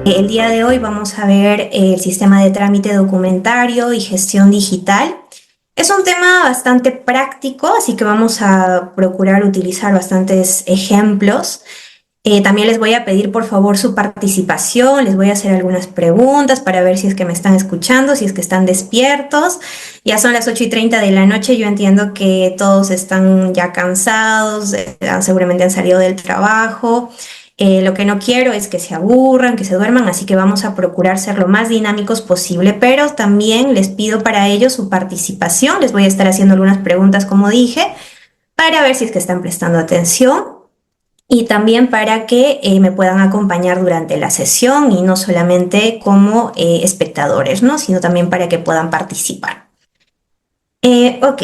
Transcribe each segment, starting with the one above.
El día de hoy vamos a ver el sistema de trámite documentario y gestión digital. Es un tema bastante práctico, así que vamos a procurar utilizar bastantes ejemplos. También les voy a pedir por favor su participación, les voy a hacer algunas preguntas para ver si es que me están escuchando, si es que están despiertos. Ya son las 8:30 de la noche, yo entiendo que todos están ya cansados, seguramente han salido del trabajo. Lo que no quiero es que se aburran, que se duerman, así que vamos a procurar ser lo más dinámicos posible, pero también les pido para ello su participación. Les voy a estar haciendo algunas preguntas, como dije, para ver si es que están prestando atención y también para que me puedan acompañar durante la sesión y no solamente como espectadores, ¿no? Sino también para que puedan participar. Ok,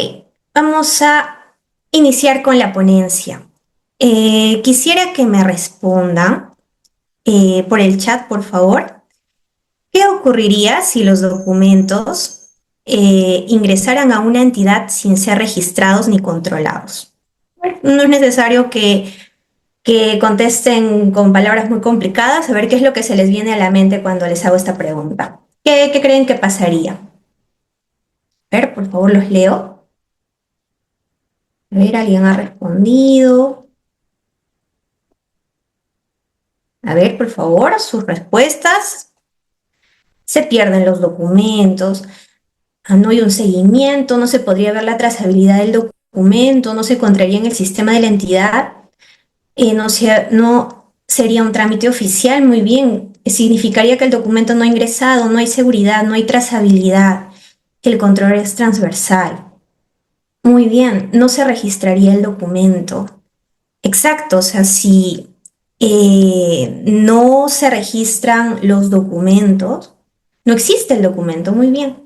vamos a iniciar con la ponencia. Quisiera que me respondan por el chat, por favor. ¿Qué ocurriría si los documentos ingresaran a una entidad sin ser registrados ni controlados? No es necesario que contesten con palabras muy complicadas, a ver qué es lo que se les viene a la mente cuando les hago esta pregunta. ¿Qué creen que pasaría? A ver, por favor, los leo. A ver, ¿alguien ha respondido? A ver, por favor, sus respuestas. Se pierden los documentos, no hay un seguimiento, no se podría ver la trazabilidad del documento, no se encontraría en el sistema de la entidad, no sería un trámite oficial, muy bien. Significaría que el documento no ha ingresado, no hay seguridad, no hay trazabilidad, que el control es transversal. Muy bien, no se registraría el documento. Exacto, o sea, si no se registran los documentos, no existe el documento, muy bien.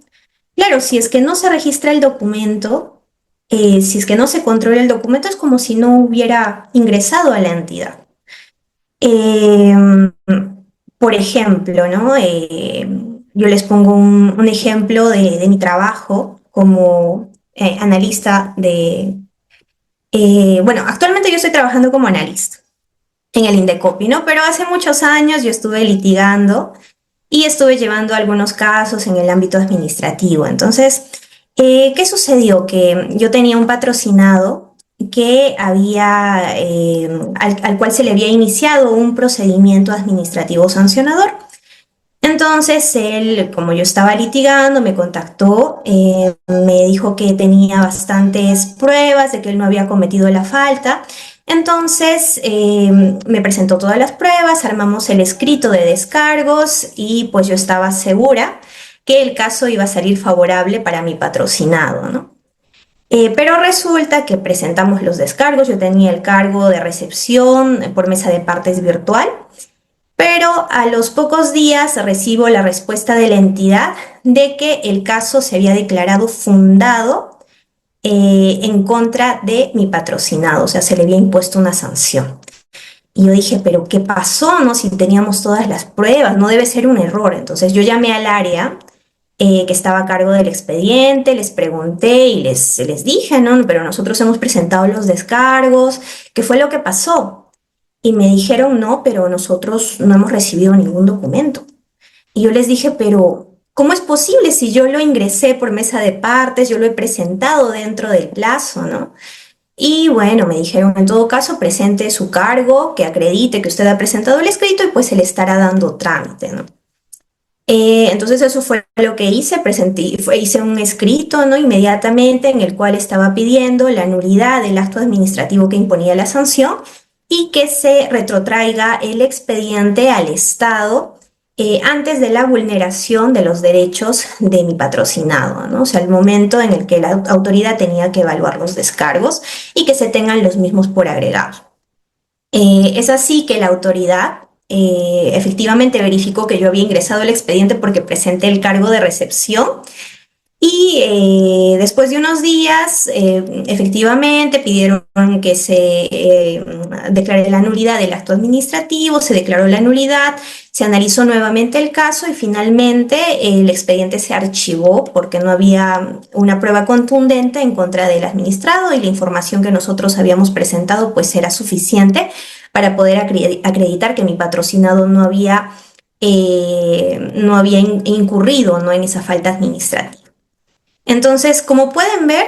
Claro, si es que no se registra el documento, si es que no se controla el documento, es como si no hubiera ingresado a la entidad. Eh, por ejemplo, ¿no? Yo les pongo un ejemplo de mi trabajo como analista de... bueno, actualmente yo estoy trabajando como analista en el Indecopi, ¿no? Pero hace muchos años yo estuve litigando y estuve llevando algunos casos en el ámbito administrativo. Entonces, ¿qué sucedió? Que yo tenía un patrocinado que había, al cual se le había iniciado un procedimiento administrativo sancionador. Entonces él, como yo estaba litigando, me contactó, me dijo que tenía bastantes pruebas de que él no había cometido la falta. Entonces me presentó todas las pruebas, armamos el escrito de descargos y pues yo estaba segura que el caso iba a salir favorable para mi patrocinado, ¿no? Pero resulta que presentamos los descargos, yo tenía el cargo de recepción por mesa de partes virtual. Pero a los pocos días recibo la respuesta de la entidad de que el caso se había declarado fundado en contra de mi patrocinado, o sea, se le había impuesto una sanción. Y yo dije, pero ¿qué pasó? ¿No? Si teníamos todas las pruebas, no debe ser un error. Entonces yo llamé al área que estaba a cargo del expediente, les pregunté y les dije, ¿no? Pero nosotros hemos presentado los descargos, ¿qué fue lo que pasó? Y me dijeron, no, pero nosotros no hemos recibido ningún documento. Y yo les dije, pero ¿cómo es posible si yo lo ingresé por mesa de partes, yo lo he presentado dentro del plazo, ¿no? Y bueno, me dijeron, en todo caso, presente su cargo, que acredite que usted ha presentado el escrito y pues se le estará dando trámite, ¿no? Entonces eso fue lo que hice, hice un escrito, ¿no? Inmediatamente en el cual estaba pidiendo la nulidad del acto administrativo que imponía la sanción y que se retrotraiga el expediente al Estado antes de la vulneración de los derechos de mi patrocinado, ¿no? O sea, el momento en el que la autoridad tenía que evaluar los descargos y que se tengan los mismos por agregado. Es así que la autoridad efectivamente verificó que yo había ingresado el expediente porque presenté el cargo de recepción y después de unos días, efectivamente, pidieron que se declare la nulidad del acto administrativo, se declaró la nulidad, se analizó nuevamente el caso y finalmente el expediente se archivó porque no había una prueba contundente en contra del administrado y la información que nosotros habíamos presentado pues era suficiente para poder acreditar que mi patrocinado no había no había incurrido, ¿no?, en esa falta administrativa. Entonces, como pueden ver,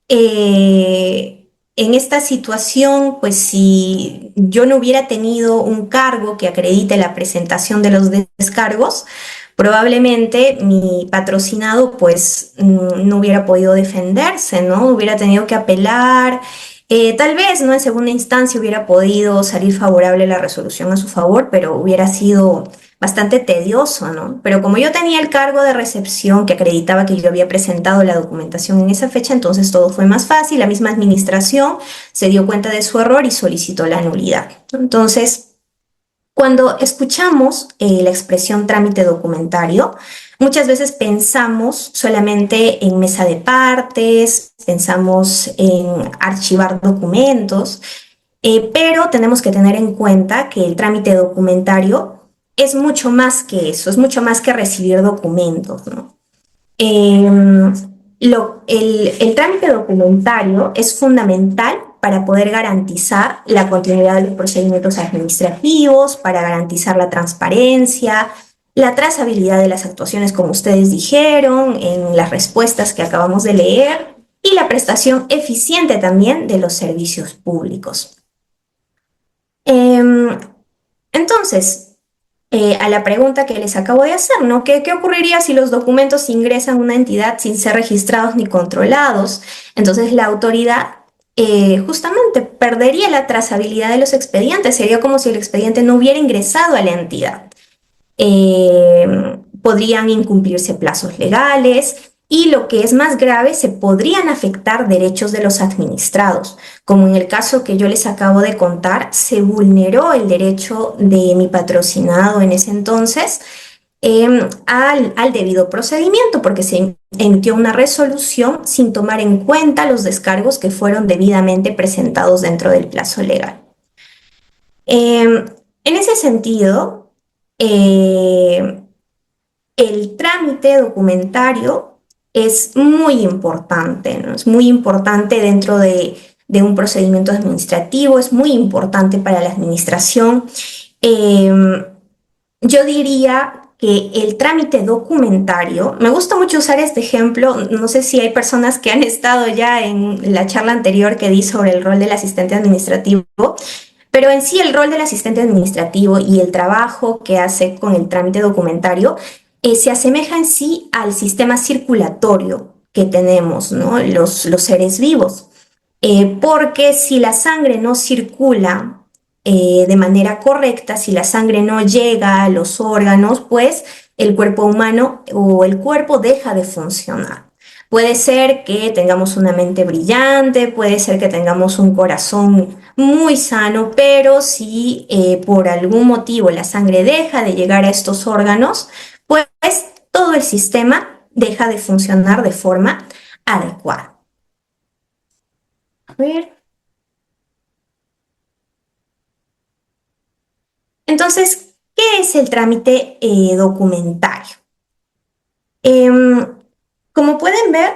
en esta situación, pues si yo no hubiera tenido un cargo que acredite la presentación de los descargos, probablemente mi patrocinado pues no hubiera podido defenderse, ¿no? Hubiera tenido que apelar. Tal vez, ¿no?, en segunda instancia hubiera podido salir favorable la resolución a su favor, pero hubiera sido bastante tedioso, ¿no? Pero como yo tenía el cargo de recepción que acreditaba que yo había presentado la documentación en esa fecha, entonces todo fue más fácil. La misma administración se dio cuenta de su error y solicitó la nulidad. Entonces, cuando escuchamos la expresión trámite documentario, muchas veces pensamos solamente en mesa de partes, pensamos en archivar documentos, pero tenemos que tener en cuenta que el trámite documentario es mucho más que eso, es mucho más que recibir documentos, ¿no? Eh, el trámite documentario es fundamental para poder garantizar la continuidad de los procedimientos administrativos, para garantizar la transparencia, la trazabilidad de las actuaciones, como ustedes dijeron, en las respuestas que acabamos de leer, y la prestación eficiente también de los servicios públicos. Em, entonces, a la pregunta que les acabo de hacer, ¿no? ¿Qué ocurriría si los documentos ingresan a una entidad sin ser registrados ni controlados? Entonces, la autoridad justamente perdería la trazabilidad de los expedientes. Sería como si el expediente no hubiera ingresado a la entidad. Podrían incumplirse plazos legales y, lo que es más grave, se podrían afectar derechos de los administrados. Como en el caso que yo les acabo de contar, se vulneró el derecho de mi patrocinado en ese entonces al debido procedimiento, porque se emitió una resolución sin tomar en cuenta los descargos que fueron debidamente presentados dentro del plazo legal. En ese sentido, el trámite documentario es muy importante, ¿no? Es muy importante dentro de un procedimiento administrativo, es muy importante para la administración. Yo diría que el trámite documentario, me gusta mucho usar este ejemplo, no sé si hay personas que han estado ya en la charla anterior que di sobre el rol del asistente administrativo, pero en sí el rol del asistente administrativo y el trabajo que hace con el trámite documentario se asemeja en sí al sistema circulatorio que tenemos, ¿no?, los seres vivos. Porque si la sangre no circula de manera correcta, si la sangre no llega a los órganos, pues el cuerpo humano o el cuerpo deja de funcionar. Puede ser que tengamos una mente brillante, puede ser que tengamos un corazón muy sano, pero si por algún motivo la sangre deja de llegar a estos órganos, pues todo el sistema deja de funcionar de forma adecuada. A ver. Entonces, ¿qué es el trámite documentario? Em, Como pueden ver,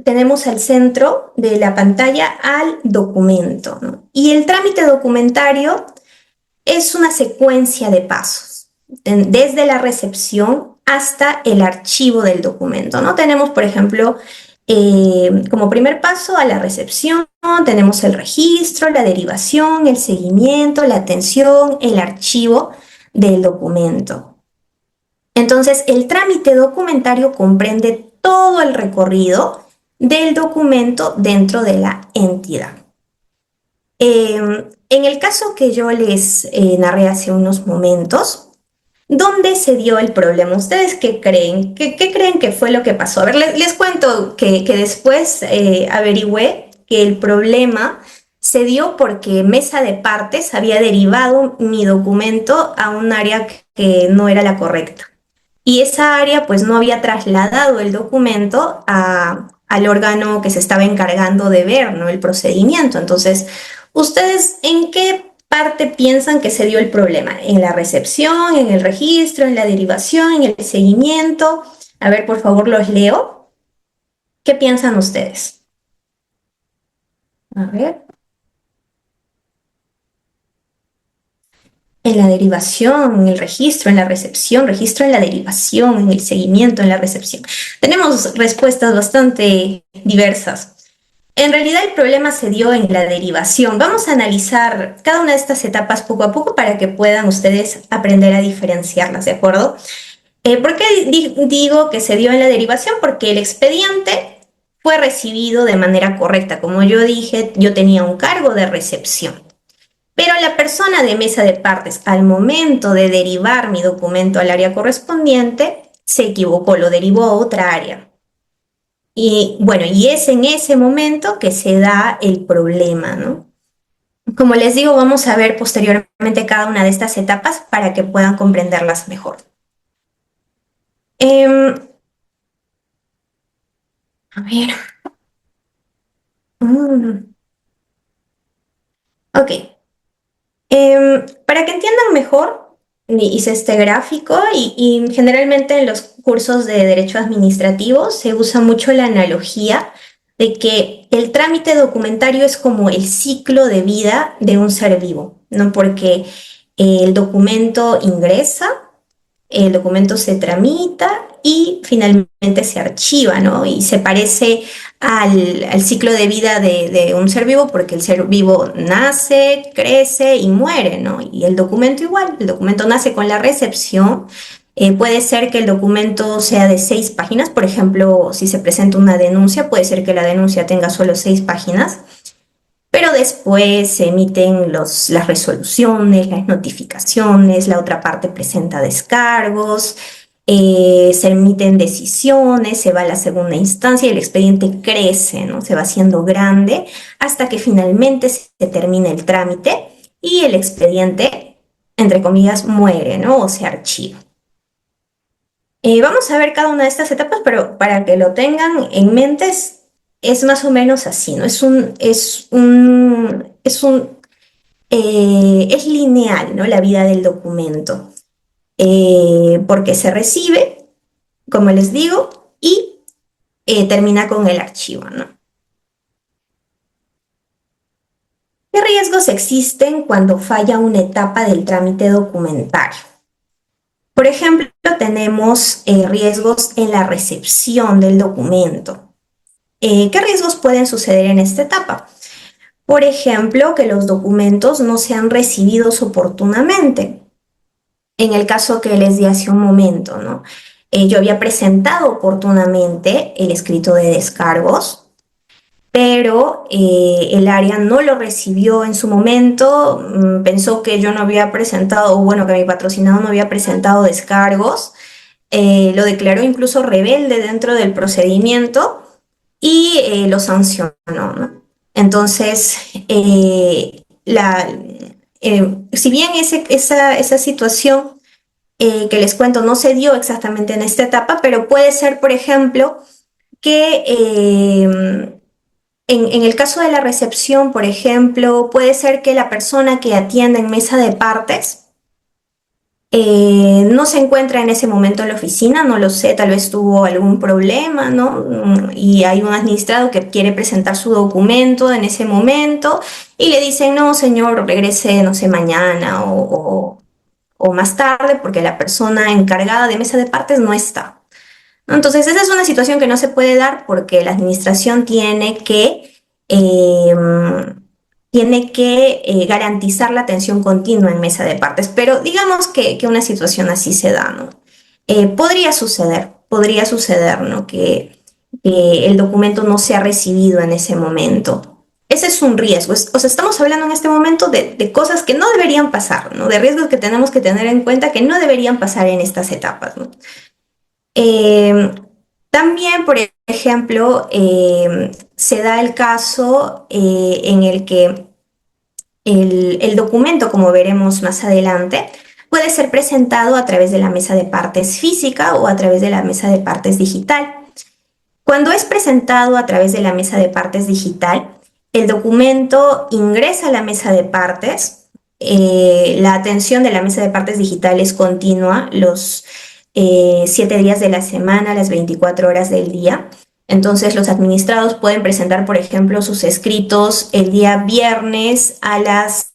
tenemos al centro de la pantalla al documento, ¿no? Y el trámite documentario es una secuencia de pasos, desde la recepción hasta el archivo del documento, ¿no? Tenemos, por ejemplo, como primer paso a la recepción, tenemos el registro, la derivación, el seguimiento, la atención, el archivo del documento. Entonces, el trámite documentario comprende todo el recorrido del documento dentro de la entidad. En el caso que yo les narré hace unos momentos, ¿dónde se dio el problema? ¿Ustedes qué creen? ¿Qué creen que fue lo que pasó? A ver, les cuento que después averigüé que el problema se dio porque Mesa de Partes había derivado mi documento a un área que no era la correcta. Y esa área pues no había trasladado el documento al órgano que se estaba encargando de ver, ¿no?, el procedimiento. Entonces, ¿ustedes en qué parte piensan que se dio el problema? ¿En la recepción, en el registro, en la derivación, en el seguimiento? A ver, por favor, los leo. ¿Qué piensan ustedes? A ver. En la derivación, en el registro, en la recepción, registro en la derivación, en el seguimiento, en la recepción. Tenemos respuestas bastante diversas. En realidad el problema se dio en la derivación. Vamos a analizar cada una de estas etapas poco a poco para que puedan ustedes aprender a diferenciarlas, ¿de acuerdo? ¿Por qué digo que se dio en la derivación? Porque el expediente fue recibido de manera correcta. Como yo dije, yo tenía un cargo de recepción. Pero la persona de mesa de partes, al momento de derivar mi documento al área correspondiente, se equivocó, lo derivó a otra área. Y bueno, y es en ese momento que se da el problema, ¿no? Como les digo, vamos a ver posteriormente cada una de estas etapas para que puedan comprenderlas mejor. A ver. Mm, ok. Para que entiendan mejor, hice este gráfico y generalmente en los cursos de derecho administrativo se usa mucho la analogía de que el trámite documentario es como el ciclo de vida de un ser vivo, ¿no? Porque el documento ingresa, el documento se tramita y finalmente se archiva, ¿no? Y se parece al ciclo de vida de un ser vivo porque el ser vivo nace, crece y muere, ¿no? Y el documento igual, el documento nace con la recepción. Puede ser que el documento sea de 6 páginas, por ejemplo, si se presenta una denuncia, puede ser que la denuncia tenga solo 6 páginas, pero después se emiten las resoluciones, las notificaciones, la otra parte presenta descargos, se emiten decisiones, se va a la segunda instancia y el expediente crece, ¿no? Se va haciendo grande hasta que finalmente se termina el trámite y el expediente, entre comillas, muere, ¿no? O se archiva. Vamos a ver cada una de estas etapas, pero para que lo tengan en mente es más o menos así, ¿no? Es lineal, ¿no? La vida del documento, porque se recibe, como les digo, y termina con el archivo, ¿no? ¿Qué riesgos existen cuando falla una etapa del trámite documentario? Por ejemplo, tenemos riesgos en la recepción del documento. ¿Qué riesgos pueden suceder en esta etapa? Por ejemplo, que los documentos no sean recibidos oportunamente. En el caso que les di hace un momento, ¿no? Yo había presentado oportunamente el escrito de descargos, pero el área no lo recibió en su momento, pensó que yo no había presentado, o bueno, que mi patrocinado no había presentado descargos, lo declaró incluso rebelde dentro del procedimiento y lo sancionó, ¿no? Entonces, si bien esa situación que les cuento no se dio exactamente en esta etapa, pero puede ser, por ejemplo, que en el caso de la recepción, por ejemplo, puede ser que la persona que atiende en mesa de partes no se encuentra en ese momento en la oficina, no lo sé, tal vez tuvo algún problema, ¿no? Y hay un administrado que quiere presentar su documento en ese momento y le dicen, no, señor, regrese, no sé, mañana o más tarde porque la persona encargada de mesa de partes no está. Entonces, esa es una situación que no se puede dar porque la administración eh, tiene que garantizar la atención continua en mesa de partes, pero digamos que una situación así se da, ¿no? Podría suceder, ¿no? Que el documento no sea recibido en ese momento. Ese es un riesgo. O sea, estamos hablando en este momento de cosas que no deberían pasar, ¿no? De riesgos que tenemos que tener en cuenta que no deberían pasar en estas etapas, ¿no? Eh, También, por ejemplo, se da el caso en el que el documento, como veremos más adelante, puede ser presentado a través de la mesa de partes física o a través de la mesa de partes digital. Cuando es presentado a través de la mesa de partes digital, el documento ingresa a la mesa de partes. La atención de la mesa de partes digital es continua los 7 días de la semana, las 24 horas del día. Entonces, los administrados pueden presentar, por ejemplo, sus escritos el día viernes a las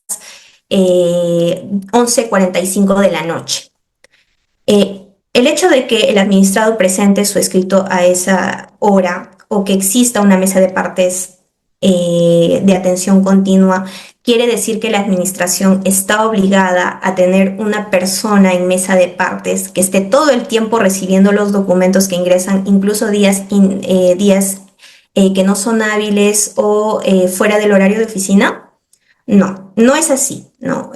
11:45 de la noche. El hecho de que el administrado presente su escrito a esa hora o que exista una mesa de partes de atención continua quiere decir que la administración está obligada a tener una persona en mesa de partes que esté todo el tiempo recibiendo los documentos que ingresan, incluso días que no son hábiles o fuera del horario de oficina. No, no es así, no.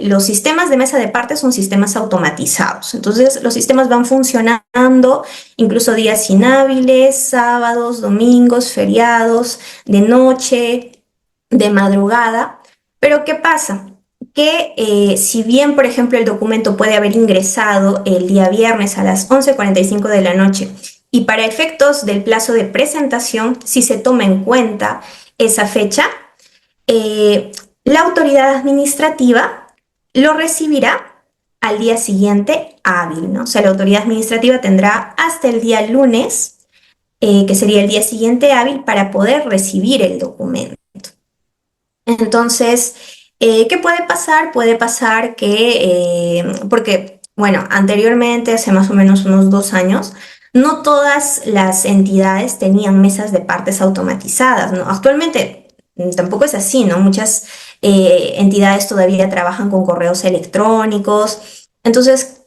Los sistemas de mesa de partes son sistemas automatizados. Entonces, los sistemas van funcionando incluso días inhábiles, sábados, domingos, feriados, de noche, de madrugada. Pero ¿qué pasa? Que si bien, por ejemplo, el documento puede haber ingresado el día viernes a las 11:45 de la noche y para efectos del plazo de presentación, si se toma en cuenta esa fecha, eh, la autoridad administrativa lo recibirá al día siguiente hábil, ¿no? O sea, la autoridad administrativa tendrá hasta el día lunes, que sería el día siguiente hábil, para poder recibir el documento. Entonces, ¿qué puede pasar? Puede pasar que, porque, bueno, anteriormente, hace más o menos unos 2 años, no todas las entidades tenían mesas de partes automatizadas, ¿no? Actualmente tampoco es así, ¿no? Muchas entidades todavía trabajan con correos electrónicos. Entonces,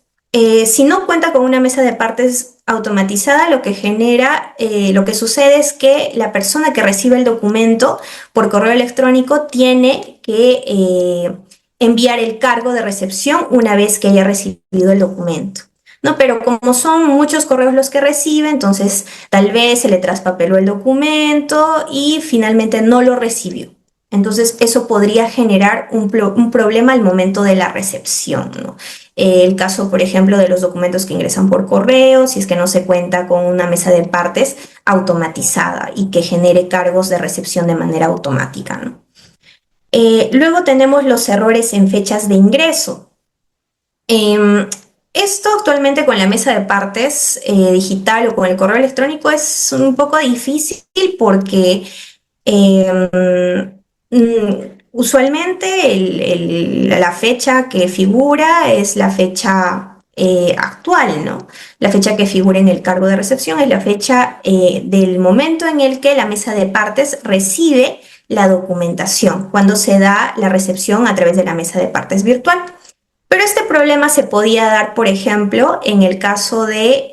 si no cuenta con una mesa de partes automatizada, lo que genera, lo que sucede es que la persona que recibe el documento por correo electrónico tiene que enviar el cargo de recepción una vez que haya recibido el documento. ¿No? Pero como son muchos correos los que recibe, entonces tal vez se le traspapeló el documento y finalmente no lo recibió. Entonces eso podría generar un problema al momento de la recepción, ¿no? El caso, por ejemplo, de los documentos que ingresan por correo, si es que no se cuenta con una mesa de partes automatizada y que genere cargos de recepción de manera automática, ¿no? Luego tenemos los errores en fechas de ingreso. Eh, Esto actualmente con la mesa de partes digital o con el correo electrónico es un poco difícil porque usualmente la fecha que figura es la fecha actual, ¿no? La fecha que figura en el cargo de recepción es la fecha del momento en el que la mesa de partes recibe la documentación, cuando se da la recepción a través de la mesa de partes virtual. Pero este problema se podía dar, por ejemplo, en el caso de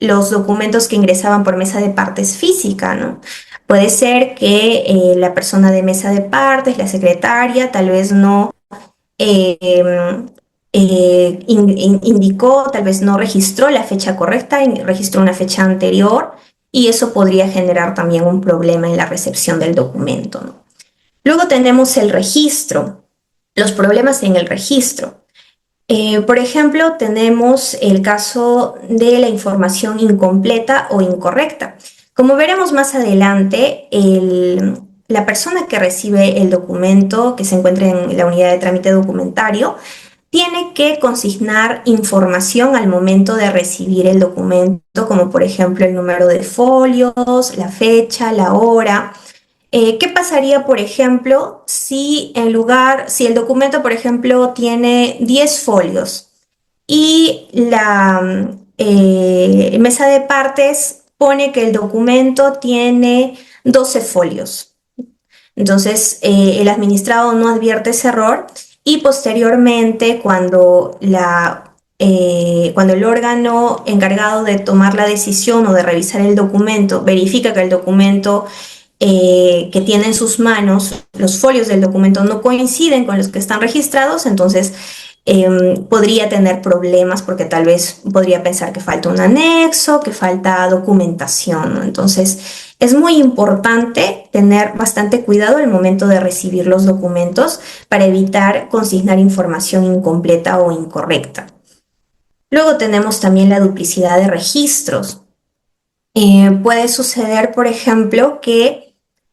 los documentos que ingresaban por mesa de partes física, ¿no? Puede ser que la persona de mesa de partes, la secretaria, tal vez no eh, indicó, tal vez no registró la fecha correcta y registró una fecha anterior y eso podría generar también un problema en la recepción del documento, ¿no? Luego tenemos el registro, los problemas en el registro. Por ejemplo, tenemos el caso de la información incompleta o incorrecta. Como veremos más adelante, la persona que recibe el documento que se encuentra en la unidad de trámite documentario tiene que consignar información al momento de recibir el documento, como por ejemplo el número de folios, la fecha, la hora. ¿Qué pasaría, por ejemplo, si si el documento, por ejemplo, tiene 10 folios y la mesa de partes pone que el documento tiene 12 folios? Entonces, el administrado no advierte ese error y posteriormente, cuando el órgano encargado de tomar la decisión o de revisar el documento verifica que el documento que tiene en sus manos, los folios del documento no coinciden con los que están registrados, entonces podría tener problemas porque tal vez podría pensar que falta un anexo, que falta documentación, ¿no? Entonces es muy importante tener bastante cuidado al momento de recibir los documentos para evitar consignar información incompleta o incorrecta. Luego tenemos también la duplicidad de registros. Puede suceder, por ejemplo, que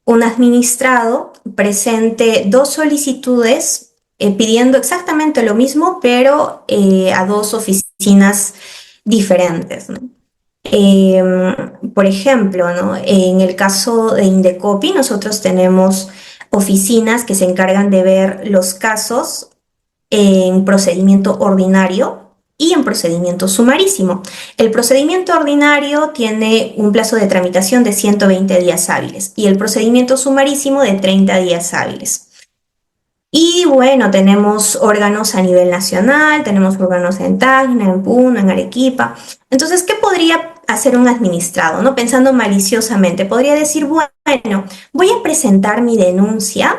un administrado presente dos solicitudes pidiendo exactamente lo mismo, pero a dos oficinas diferentes, ¿no? Por ejemplo, ¿no? En el caso de Indecopi, nosotros tenemos oficinas que se encargan de ver los casos en procedimiento ordinario y en procedimiento sumarísimo. El procedimiento ordinario tiene un plazo de tramitación de 120 días hábiles y el procedimiento sumarísimo de 30 días hábiles. Y bueno, tenemos órganos a nivel nacional, tenemos órganos en Tacna, en Puno, en Arequipa. Entonces, ¿qué podría hacer un administrado, no? Pensando maliciosamente, podría decir, bueno, voy a presentar mi denuncia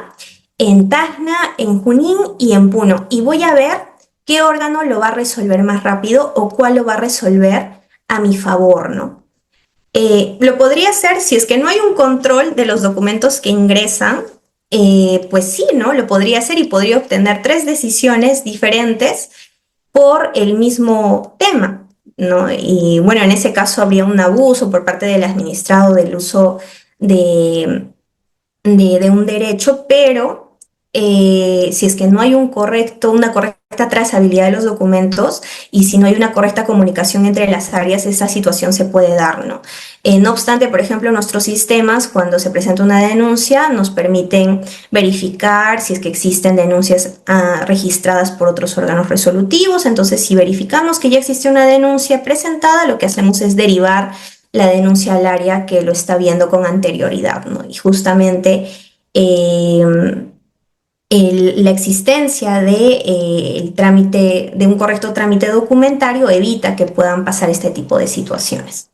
en Tacna, en Junín y en Puno y voy a ver qué órgano lo va a resolver más rápido o cuál lo va a resolver a mi favor, ¿no? Lo podría hacer si es que no hay un control de los documentos que ingresan, pues sí, ¿no? Lo podría hacer y podría obtener tres decisiones diferentes por el mismo tema, ¿no? Y bueno, en ese caso habría un abuso por parte del administrado del uso de, de un derecho, pero si es que no hay una correcta trazabilidad de los documentos y si no hay una correcta comunicación entre las áreas, esa situación se puede dar, ¿no? No obstante, por ejemplo, nuestros sistemas, cuando se presenta una denuncia, nos permiten verificar si es que existen denuncias registradas por otros órganos resolutivos. Entonces, si verificamos que ya existe una denuncia presentada, lo que hacemos es derivar la denuncia al área que lo está viendo con anterioridad, ¿no? Y justamente eh, la existencia de, el trámite, de un correcto trámite documentario evita que puedan pasar este tipo de situaciones.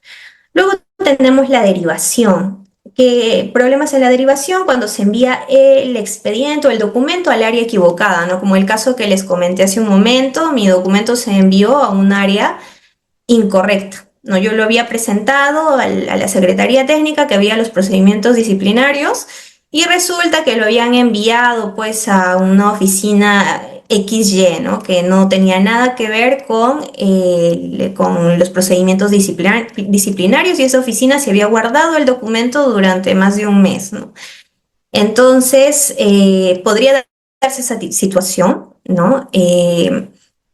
Luego tenemos la derivación. ¿Qué problemas en la derivación? Cuando se envía el expediente o el documento al área equivocada, ¿no? Como el caso que les comenté hace un momento, mi documento se envió a un área incorrecta. No, yo lo había presentado a la Secretaría Técnica que había los procedimientos disciplinarios y resulta que lo habían enviado pues a una oficina XY, ¿no? Que no tenía nada que ver con los procedimientos disciplinarios y esa oficina se había guardado el documento durante más de un mes, ¿no? Entonces, podría darse esa situación, ¿no?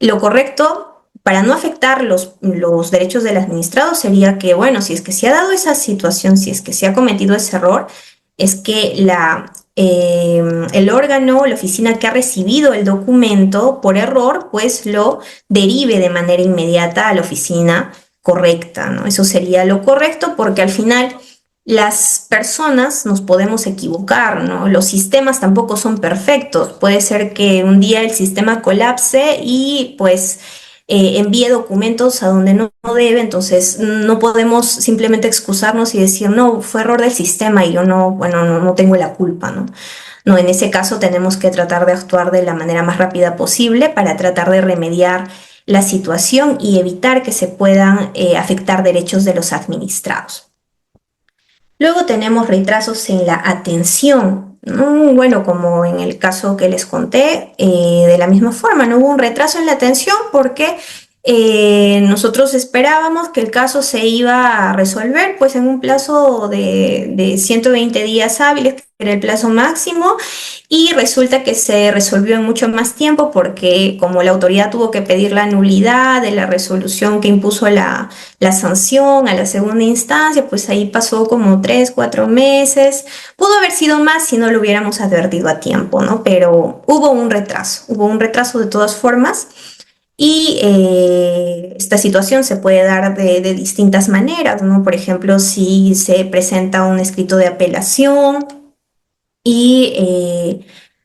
Lo correcto para no afectar los derechos del administrado sería que, bueno, si es que se ha dado esa situación, si es que se ha cometido ese error, es que el órgano, la oficina que ha recibido el documento por error, pues lo derive de manera inmediata a la oficina correcta, ¿no? Eso sería lo correcto porque al final las personas nos podemos equivocar, ¿no? Los sistemas tampoco son perfectos. Puede ser que un día el sistema colapse y pues envíe documentos a donde no debe, entonces no podemos simplemente excusarnos y decir, no, fue error del sistema y yo no, bueno, no tengo la culpa, ¿no? No, en ese caso tenemos que tratar de actuar de la manera más rápida posible para tratar de remediar la situación y evitar que se puedan afectar derechos de los administrados. Luego tenemos retrasos en la atención. Bueno, como en el caso que les conté, de la misma forma, no hubo un retraso en la atención porque nosotros esperábamos que el caso se iba a resolver pues en un plazo de 120 días hábiles, que era el plazo máximo, y resulta que se resolvió en mucho más tiempo porque como la autoridad tuvo que pedir la nulidad de la resolución que impuso la sanción a la segunda instancia, pues ahí pasó como 3, 4 meses. Pudo haber sido más si no lo hubiéramos advertido a tiempo, ¿no? Pero hubo un retraso de todas formas. Y esta situación se puede dar de distintas maneras, ¿no? Por ejemplo, si se presenta un escrito de apelación y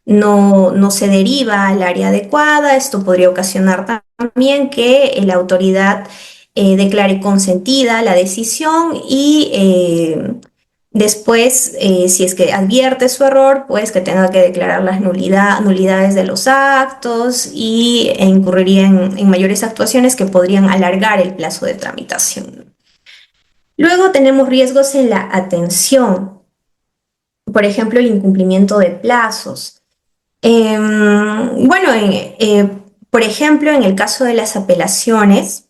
no se deriva al área adecuada, esto podría ocasionar también que la autoridad declare consentida la decisión y después, si es que advierte su error, pues que tenga que declarar las nulidades de los actos e incurriría en mayores actuaciones que podrían alargar el plazo de tramitación. Luego tenemos riesgos en la atención, por ejemplo, el incumplimiento de plazos. Bueno, por ejemplo, en el caso de las apelaciones,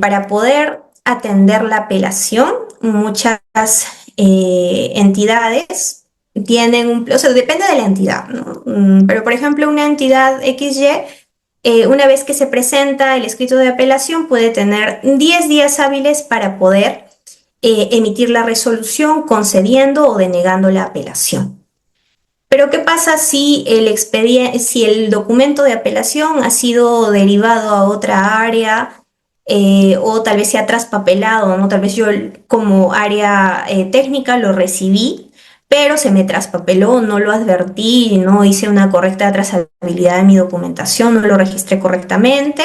para poder atender la apelación, muchas entidades tienen o sea, depende de la entidad, ¿no? Pero, por ejemplo, una entidad XY, una vez que se presenta el escrito de apelación, puede tener 10 días hábiles para poder emitir la resolución concediendo o denegando la apelación. Pero ¿qué pasa si si el documento de apelación ha sido derivado a otra área o tal vez se ha traspapelado, ¿no? Tal vez yo como área técnica lo recibí, pero se me traspapeló, no lo advertí, no hice una correcta trazabilidad de mi documentación, no lo registré correctamente.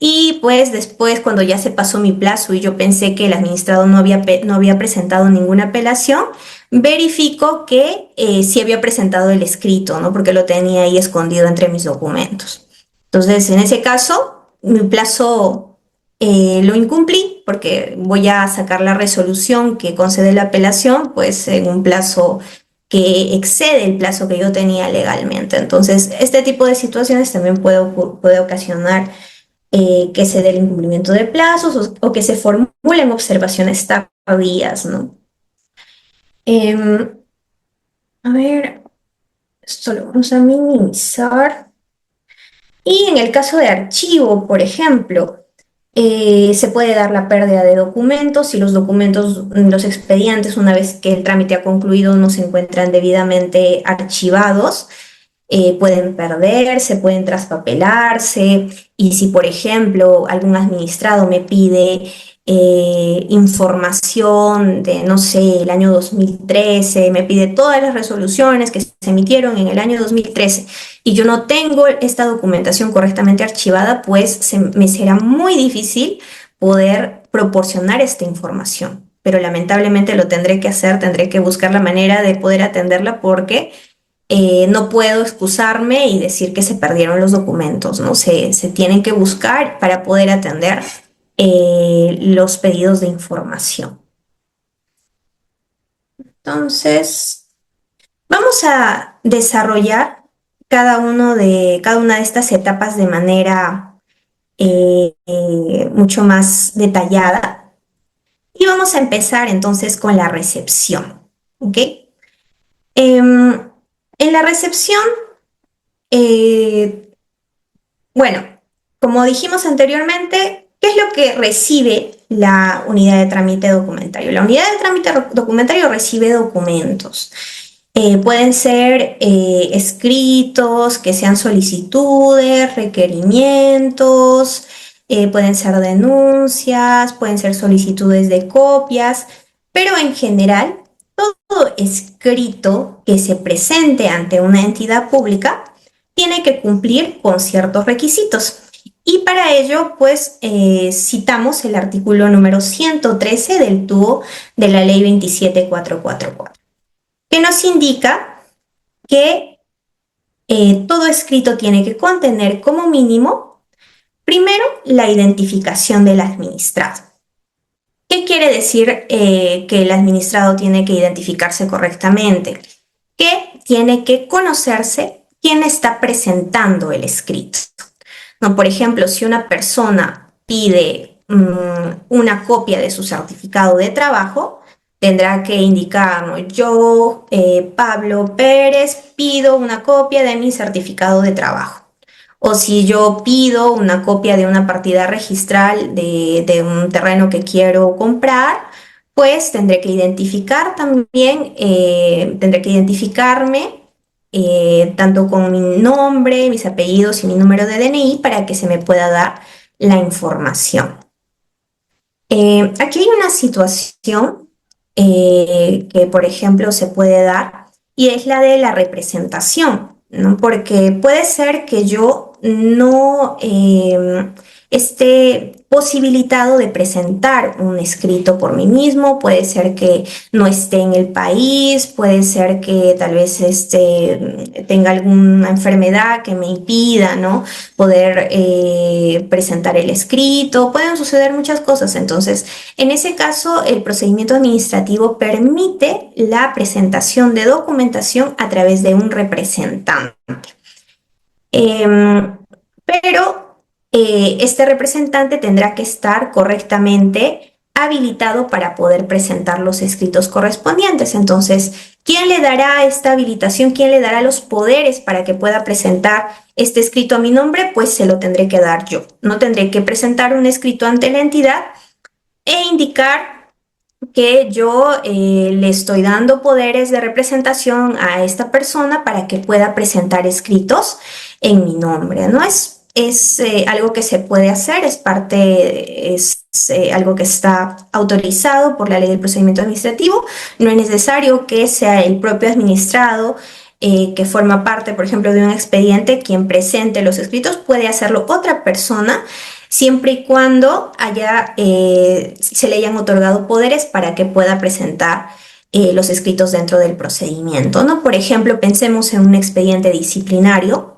Y pues después, cuando ya se pasó mi plazo y yo pensé que el administrado no había presentado ninguna apelación, verifico que sí había presentado el escrito, ¿no? Porque lo tenía ahí escondido entre mis documentos. Entonces, en ese caso, mi plazo lo incumplí porque voy a sacar la resolución que concede la apelación, pues en un plazo que excede el plazo que yo tenía legalmente. Entonces, este tipo de situaciones también puede ocasionar que se dé el incumplimiento de plazos o que se formulen observaciones tardías, ¿no? Em, a ver, esto lo vamos a minimizar. Y en el caso de archivo, por ejemplo, se puede dar la pérdida de documentos si los documentos, los expedientes, una vez que el trámite ha concluido, no se encuentran debidamente archivados. Pueden perderse, pueden traspapelarse, y si, por ejemplo, algún administrado me pide información de, no sé, el año 2013, me pide todas las resoluciones que se emitieron en el año 2013 y yo no tengo esta documentación correctamente archivada, pues me será muy difícil poder proporcionar esta información. Pero lamentablemente lo tendré que hacer, tendré que buscar la manera de poder atenderla porque no puedo excusarme y decir que se perdieron los documentos, ¿no? Se tienen que buscar para poder atender los pedidos de información. Entonces, vamos a desarrollar cada una de estas etapas de manera mucho más detallada. Y vamos a empezar entonces con la recepción, ¿ok? En la recepción, eh, bueno, como dijimos anteriormente, ¿qué es lo que recibe la unidad de trámite documentario? La unidad de trámite documentario recibe documentos. Pueden ser escritos, que sean solicitudes, requerimientos, pueden ser denuncias, pueden ser solicitudes de copias, pero en general, todo escrito que se presente ante una entidad pública tiene que cumplir con ciertos requisitos. Y para ello, pues, citamos el artículo número 113 del TUO de la Ley 27444, que nos indica que todo escrito tiene que contener como mínimo, primero, la identificación del administrado. ¿Qué quiere decir que el administrado tiene que identificarse correctamente? Que tiene que conocerse quién está presentando el escrito. No, por ejemplo, si una persona pide una copia de su certificado de trabajo, tendrá que indicar, ¿no? Yo, Pablo Pérez, pido una copia de mi certificado de trabajo. O si yo pido una copia de una partida registral de un terreno que quiero comprar, pues tendré que identificar también, tendré que identificarme tanto con mi nombre, mis apellidos y mi número de DNI para que se me pueda dar la información. Aquí hay una situación que, por ejemplo, se puede dar y es la de la representación, ¿no? Porque puede ser que yo no esté posibilitado de presentar un escrito por mí mismo, puede ser que no esté en el país, puede ser que tal vez tenga alguna enfermedad que me impida, ¿no? Poder presentar el escrito, pueden suceder muchas cosas. Entonces, en ese caso, el procedimiento administrativo permite la presentación de documentación a través de un representante. Pero este representante tendrá que estar correctamente habilitado para poder presentar los escritos correspondientes. Entonces, ¿quién le dará esta habilitación? ¿Quién le dará los poderes para que pueda presentar este escrito a mi nombre? Pues se lo tendré que dar yo. No tendré que presentar un escrito ante la entidad e indicar que yo le estoy dando poderes de representación a esta persona para que pueda presentar escritos en mi nombre, ¿no? Es algo que se puede hacer, es algo que está autorizado por la ley del procedimiento administrativo. No es necesario que sea el propio administrado que forma parte, por ejemplo, de un expediente quien presente los escritos, puede hacerlo otra persona siempre y cuando se le hayan otorgado poderes para que pueda presentar los escritos dentro del procedimiento, ¿no? Por ejemplo, pensemos en un expediente disciplinario.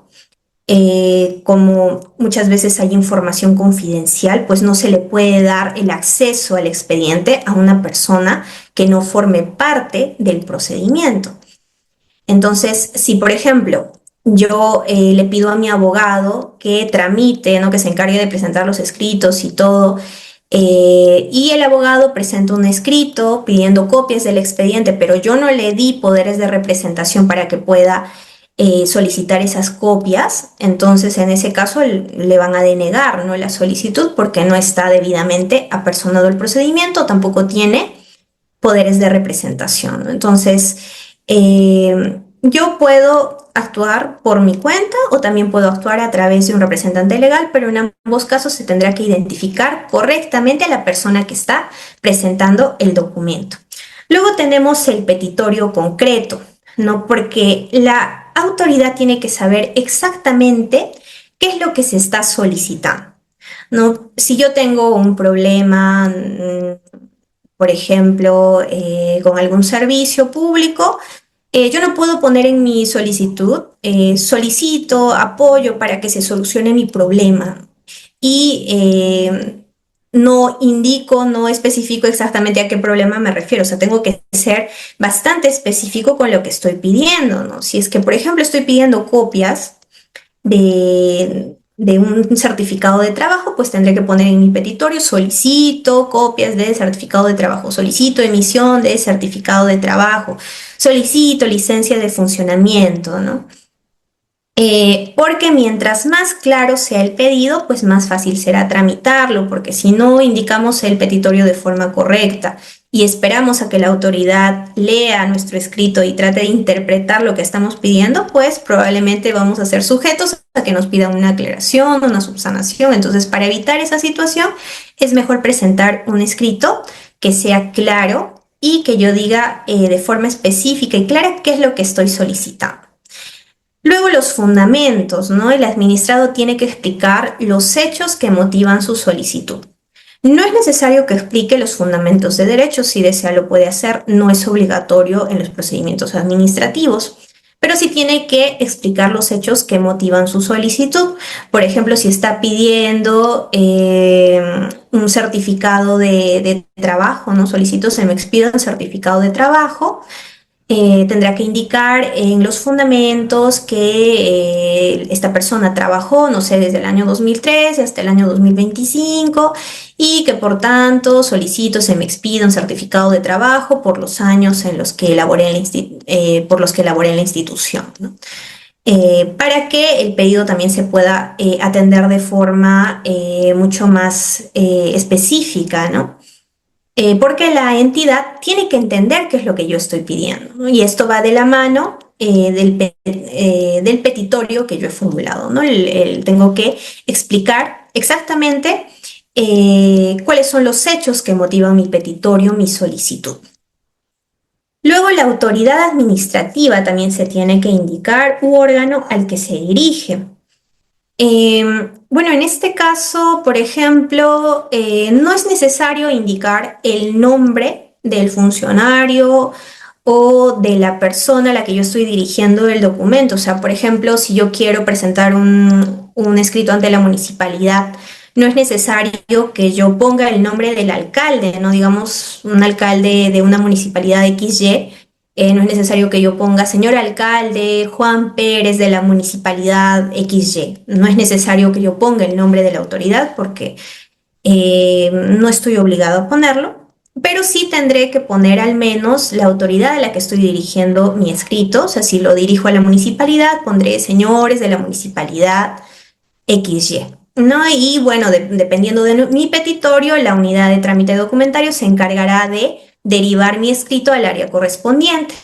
Como muchas veces hay información confidencial, pues no se le puede dar el acceso al expediente a una persona que no forme parte del procedimiento. Entonces, si por ejemplo yo le pido a mi abogado que tramite, ¿no? Que se encargue de presentar los escritos y todo, y el abogado presenta un escrito pidiendo copias del expediente, pero yo no le di poderes de representación para que pueda solicitar esas copias, entonces en ese caso le van a denegar, ¿no? La solicitud porque no está debidamente apersonado el procedimiento, tampoco tiene poderes de representación, ¿no? Entonces, yo puedo actuar por mi cuenta o también puedo actuar a través de un representante legal, pero en ambos casos se tendrá que identificar correctamente a la persona que está presentando el documento. Luego tenemos el petitorio concreto, ¿no? Porque la autoridad tiene que saber exactamente qué es lo que se está solicitando, ¿no? Si yo tengo un problema, por ejemplo, con algún servicio público, yo no puedo poner en mi solicitud, solicito apoyo para que se solucione mi problema y no indico, no especifico exactamente a qué problema me refiero. O sea, tengo que ser bastante específico con lo que estoy pidiendo, ¿no? Si es que, por ejemplo, estoy pidiendo copias de un certificado de trabajo, pues tendré que poner en mi petitorio, solicito copias de certificado de trabajo, solicito emisión de certificado de trabajo, solicito licencia de funcionamiento, ¿no? Porque mientras más claro sea el pedido, pues más fácil será tramitarlo, porque si no indicamos el petitorio de forma correcta y esperamos a que la autoridad lea nuestro escrito y trate de interpretar lo que estamos pidiendo, pues probablemente vamos a ser sujetos a que nos pidan una aclaración, una subsanación. Entonces, para evitar esa situación, es mejor presentar un escrito que sea claro y que yo diga de forma específica y clara qué es lo que estoy solicitando. Luego los fundamentos, ¿no? El administrado tiene que explicar los hechos que motivan su solicitud. No es necesario que explique los fundamentos de derecho, si desea lo puede hacer, no es obligatorio en los procedimientos administrativos, pero sí tiene que explicar los hechos que motivan su solicitud. Por ejemplo, si está pidiendo un certificado de trabajo, ¿no? Solicito se me expida un certificado de trabajo. Tendrá que indicar en los fundamentos que esta persona trabajó, no sé, desde el año 2013 hasta el año 2025 y que por tanto solicito se me expida un certificado de trabajo por los años en los que elaboré por los que elaboré en la institución, ¿no? Para que el pedido también se pueda atender de forma mucho más específica, ¿no? Porque la entidad tiene que entender qué es lo que yo estoy pidiendo, ¿no? Y esto va de la mano del petitorio que yo he formulado, ¿no? Tengo que explicar exactamente cuáles son los hechos que motivan mi petitorio, mi solicitud. Luego, la autoridad administrativa también se tiene que indicar u órgano al que se dirige. Bueno, en este caso, por ejemplo, no es necesario indicar el nombre del funcionario o de la persona a la que yo estoy dirigiendo el documento. O sea, por ejemplo, si yo quiero presentar un escrito ante la municipalidad, no es necesario que yo ponga el nombre del alcalde, ¿no? Digamos, un alcalde de una municipalidad XY. No es necesario que yo ponga señor alcalde Juan Pérez de la municipalidad XY. No es necesario que yo ponga el nombre de la autoridad porque no estoy obligado a ponerlo, pero sí tendré que poner al menos la autoridad a la que estoy dirigiendo mi escrito. O sea, si lo dirijo a la municipalidad, pondré señores de la municipalidad XY, ¿no? Y bueno, dependiendo de mi petitorio, la unidad de trámite documentario se encargará de derivar mi escrito al área correspondiente.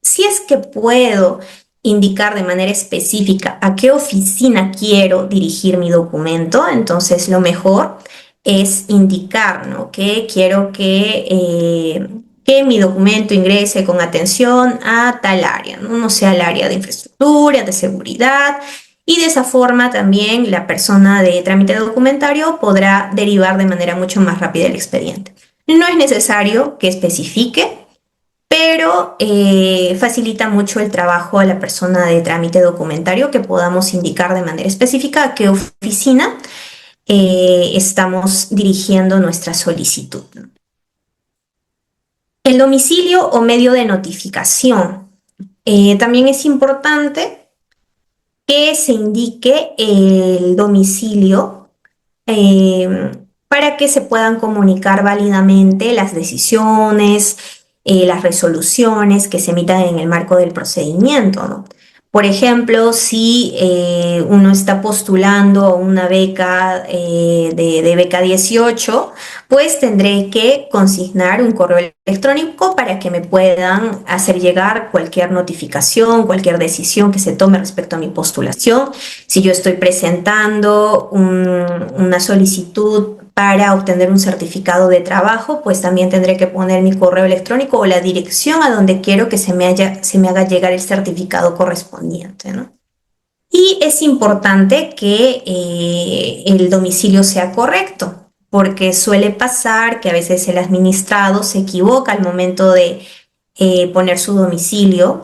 Si es que puedo indicar de manera específica a qué oficina quiero dirigir mi documento, entonces lo mejor es indicar, ¿no? Que quiero que mi documento ingrese con atención a tal área, ¿no? No sea el área de infraestructura, de seguridad, y de esa forma también la persona de trámite documentario podrá derivar de manera mucho más rápida el expediente. No es necesario que especifique, pero facilita mucho el trabajo a la persona de trámite documentario que podamos indicar de manera específica a qué oficina estamos dirigiendo nuestra solicitud. El domicilio o medio de notificación. También es importante que se indique el domicilio para que se puedan comunicar válidamente las decisiones, las resoluciones que se emitan en el marco del procedimiento, ¿no? Por ejemplo, si uno está postulando a una beca de beca 18, pues tendré que consignar un correo electrónico para que me puedan hacer llegar cualquier notificación, cualquier decisión que se tome respecto a mi postulación. Si yo estoy presentando una solicitud para obtener un certificado de trabajo, pues también tendré que poner mi correo electrónico o la dirección a donde quiero que se me haga llegar el certificado correspondiente, ¿no? Y es importante que el domicilio sea correcto, porque suele pasar que a veces el administrado se equivoca al momento de poner su domicilio.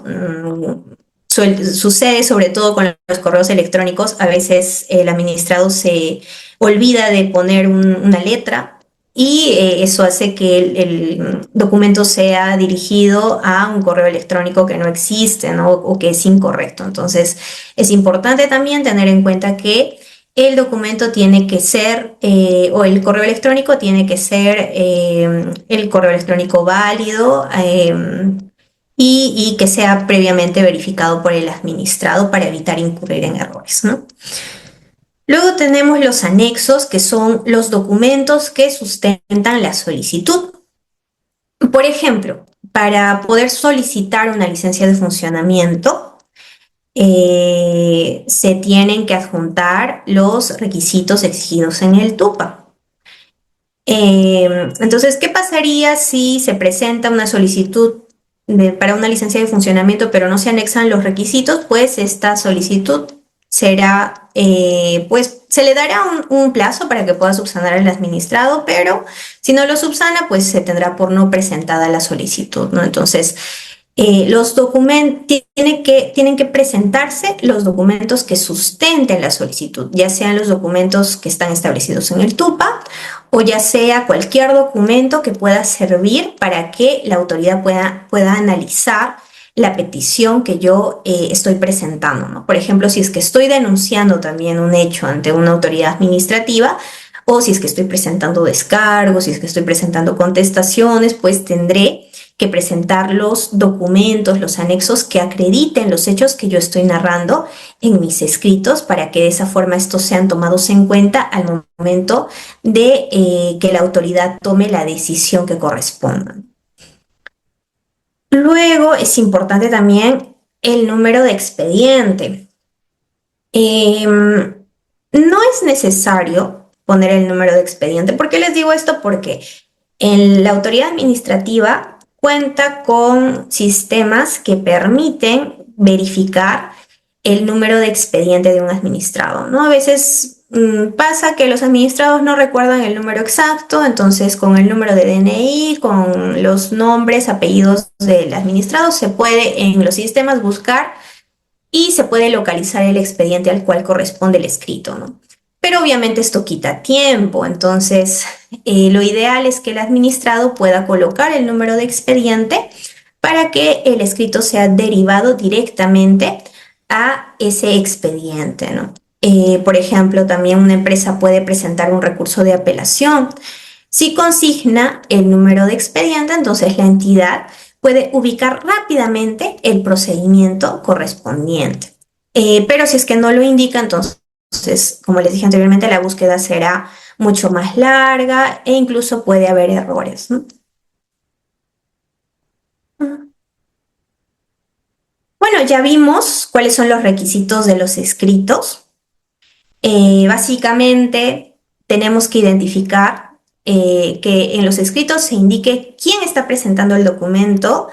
Sucede sobre todo con los correos electrónicos, a veces el administrado se olvida de poner una letra y eso hace que el documento sea dirigido a un correo electrónico que no existe, ¿no? O que es incorrecto. Entonces, es importante también tener en cuenta que el documento tiene que ser, o el correo electrónico tiene que ser el correo electrónico válido, y que sea previamente verificado por el administrado para evitar incurrir en errores, ¿no? Luego tenemos los anexos, que son los documentos que sustentan la solicitud. Por ejemplo, para poder solicitar una licencia de funcionamiento, se tienen que adjuntar los requisitos exigidos en el TUPA. Entonces, ¿qué pasaría si se presenta una solicitud para una licencia de funcionamiento, pero no se anexan los requisitos? Pues esta solicitud será, pues se le dará un plazo para que pueda subsanar al administrado, pero si no lo subsana, pues se tendrá por no presentada la solicitud, ¿no? Entonces, los documentos tienen que presentarse los documentos que sustenten la solicitud, ya sean los documentos que están establecidos en el TUPA o ya sea cualquier documento que pueda servir para que la autoridad pueda analizar la petición que yo estoy presentando, ¿no? Por ejemplo, si es que estoy denunciando también un hecho ante una autoridad administrativa, o si es que estoy presentando descargos, si es que estoy presentando contestaciones, pues tendré que presentar los documentos, los anexos que acrediten los hechos que yo estoy narrando en mis escritos para que de esa forma estos sean tomados en cuenta al momento de que la autoridad tome la decisión que corresponda. Luego es importante también el número de expediente. No es necesario poner el número de expediente. ¿Por qué les digo esto? Porque en la autoridad administrativa cuenta con sistemas que permiten verificar el número de expediente de un administrado, ¿no? A veces pasa que los administrados no recuerdan el número exacto, entonces con el número de DNI, con los nombres, apellidos del administrado, se puede en los sistemas buscar y se puede localizar el expediente al cual corresponde el escrito, ¿no? Pero obviamente esto quita tiempo, entonces lo ideal es que el administrado pueda colocar el número de expediente para que el escrito sea derivado directamente a ese expediente, ¿no? Por ejemplo, también una empresa puede presentar un recurso de apelación. Si consigna el número de expediente, entonces la entidad puede ubicar rápidamente el procedimiento correspondiente. Pero si es que no lo indica, entonces, como les dije anteriormente, la búsqueda será mucho más larga e incluso puede haber errores, ¿no? Bueno, ya vimos cuáles son los requisitos de los escritos. Básicamente, tenemos que identificar que en los escritos se indique quién está presentando el documento,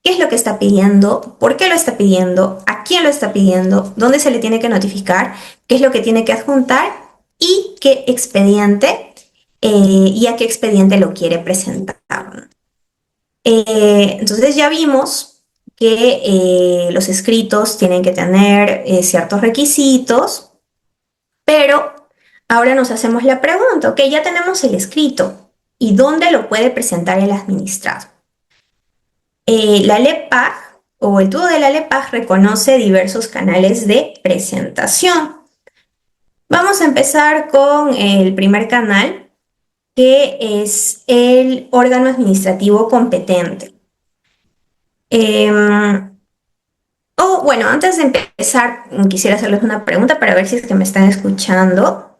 qué es lo que está pidiendo, por qué lo está pidiendo, a quién lo está pidiendo, dónde se le tiene que notificar, qué es lo que tiene que adjuntar y qué expediente y a qué expediente lo quiere presentar. Entonces ya vimos que los escritos tienen que tener ciertos requisitos, pero ahora nos hacemos la pregunta, ok, ya tenemos el escrito, ¿y dónde lo puede presentar el administrado? La LEPAG o el tubo de la LEPAG reconoce diversos canales de presentación. Vamos a empezar con el primer canal, que es el órgano administrativo competente. Bueno, antes de empezar, quisiera hacerles una pregunta para ver si es que me están escuchando.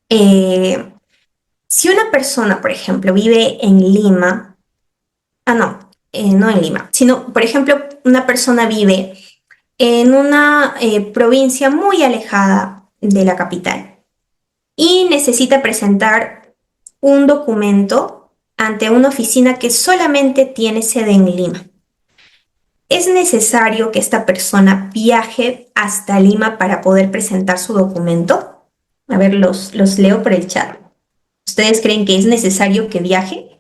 Si una persona, por ejemplo, vive en Lima, no en Lima, sino, por ejemplo, una persona vive en una provincia muy alejada de la capital y necesita presentar un documento ante una oficina que solamente tiene sede en Lima. ¿Es necesario que esta persona viaje hasta Lima para poder presentar su documento? A ver, los leo por el chat. ¿Ustedes creen que es necesario que viaje?